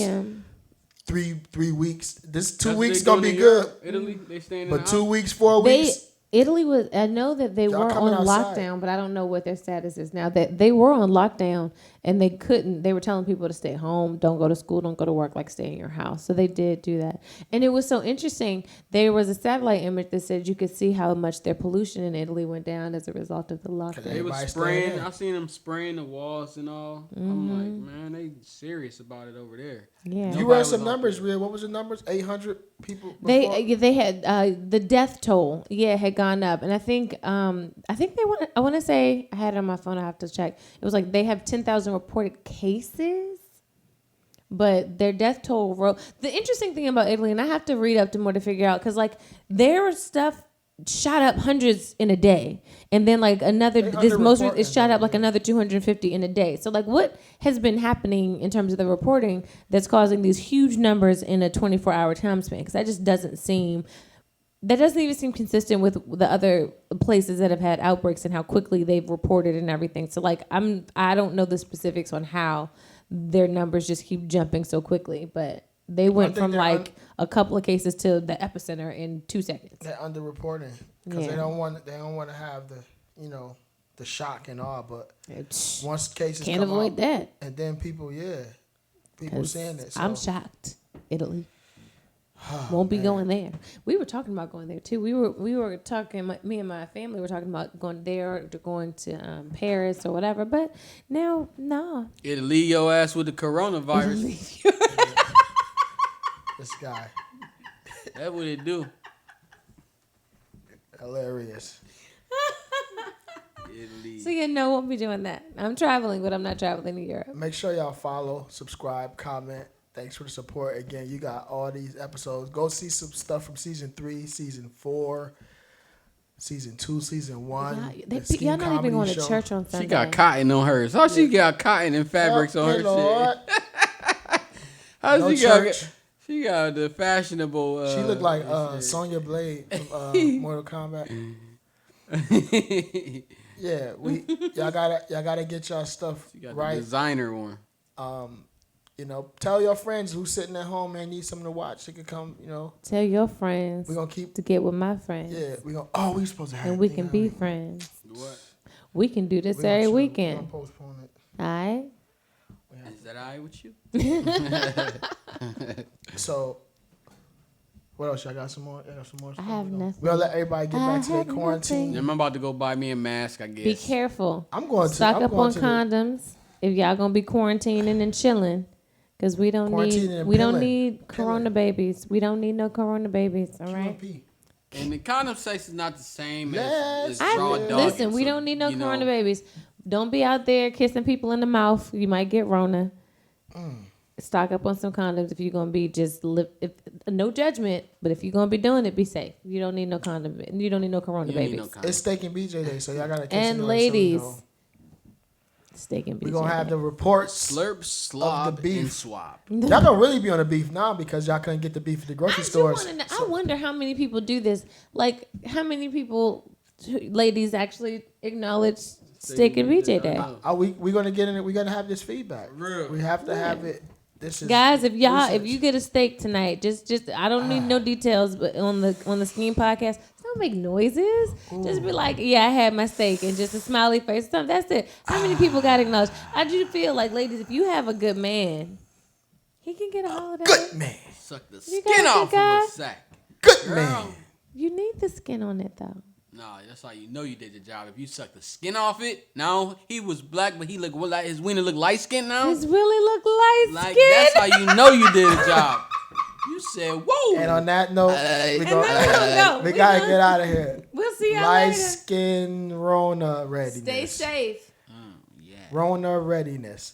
3 weeks. This 2 weeks going to be good. Italy, they staying in the But house? 2 weeks, 4 weeks. Italy was. I know that they Y'all were coming on outside. lockdown, but I don't know what their status is now. That they were on lockdown and they couldn't. They were telling people to stay home, don't go to school, don't go to work, like stay in your house. So they did do that, and it was so interesting. There was a satellite image that said you could see how much their pollution in Italy went down as a result of the lockdown. They was spraying. I seen them spraying the walls and all. I'm like, man, they serious about it over there. Yeah. You read some numbers, Rhea. What was the numbers? 800 people before? They had the death toll had gone up, and I think they want. I want to say I had it on my phone. I have to check. It was like they have 10,000 reported cases, but their death toll rose. The interesting thing about Italy, and I have to read up to more to figure out, because like their stuff shot up hundreds in a day, and then like it shot up like another 250 in a day. So like what has been happening in terms of the reporting that's causing these huge numbers in a 24-hour time span? Because that doesn't even seem consistent with the other places that have had outbreaks and how quickly they've reported and everything. So like I don't know the specifics on how their numbers just keep jumping so quickly, but they went from like a couple of cases to the epicenter in 2 seconds. They're underreporting because they don't want to have the shock and all. But once cases can't come avoid out, that. and then people saying it. So. I'm shocked. Italy won't be going there. We were talking about going there too. We were talking. Me and my family were talking about going there, or going to Paris or whatever. But now, no. It'll leave your ass with the coronavirus. This guy. That's what it do. Hilarious. So won't be doing that. I'm traveling, but I'm not traveling to Europe. Make sure y'all follow, subscribe, comment. Thanks for the support. Again, you got all these episodes. Go see some stuff from season 3, season 4, season 2, season 1. Y'all not even going to church on Sunday. She got cotton on hers. How she got cotton and fabrics on her Lord. shit? How she got? She got the fashionable. She looked like Sonya Blade from Mortal Kombat. Yeah, y'all gotta get y'all stuff she got right. The designer one. Tell your friends who's sitting at home and need something to watch. They could come. Tell your friends. We're gonna keep to get with my friends. Yeah, we gonna. Oh, we supposed to have. And we can be friends. What? We can do this every weekend. We're gonna postpone it. All right. Is that all right with you? So, what else? I got some more. I have nothing. We'll let everybody get back to their quarantine. I'm about to go buy me a mask, I guess. Be careful. I'm going to stock up on condoms if y'all gonna be quarantining and chilling, because we don't need corona babies. We don't need no corona babies. All right. And the condom sex is not the same as raw dog. Listen, we don't need no corona babies. Don't be out there kissing people in the mouth. You might get Rona. stock up on some condoms if you're gonna be no judgment, but if you're gonna be doing it, be safe. You don't need no condom. You don't need no corona babies. It's Steak and BJ Day, so y'all gotta catch and ladies. Steak and BJ. We're gonna have the reports. Slurp, slob, of the beef. and swap. Y'all gonna really be on the beef now because y'all couldn't get the beef at the grocery stores. I wonder how many people do this. Like, how many people, ladies, actually acknowledge Steak and BJ Day? We gonna get in it. We gonna have this feedback. Real. We have to have it. This is guys. If you get a steak tonight, just I don't need no details, but on the SKEAM podcast, don't make noises. Ooh. Just be like, yeah, I had my steak, and just a smiley face. Something. That's it. How many people got acknowledged? I do feel like, ladies, if you have a good man, he can get a holiday. Good man. Suck the skin off of a sack. Good man. You need the skin on it though. No, that's how you know you did your job. If you suck the skin off it, now he was black, but he looked like his wiener look light skinned now. His really look light like skin. That's how you know you did a job. You said, "Whoa!" And on that note, we gotta get out of here. We'll see y'all light later. skin Rona readiness. Stay safe. Yeah. Rona readiness.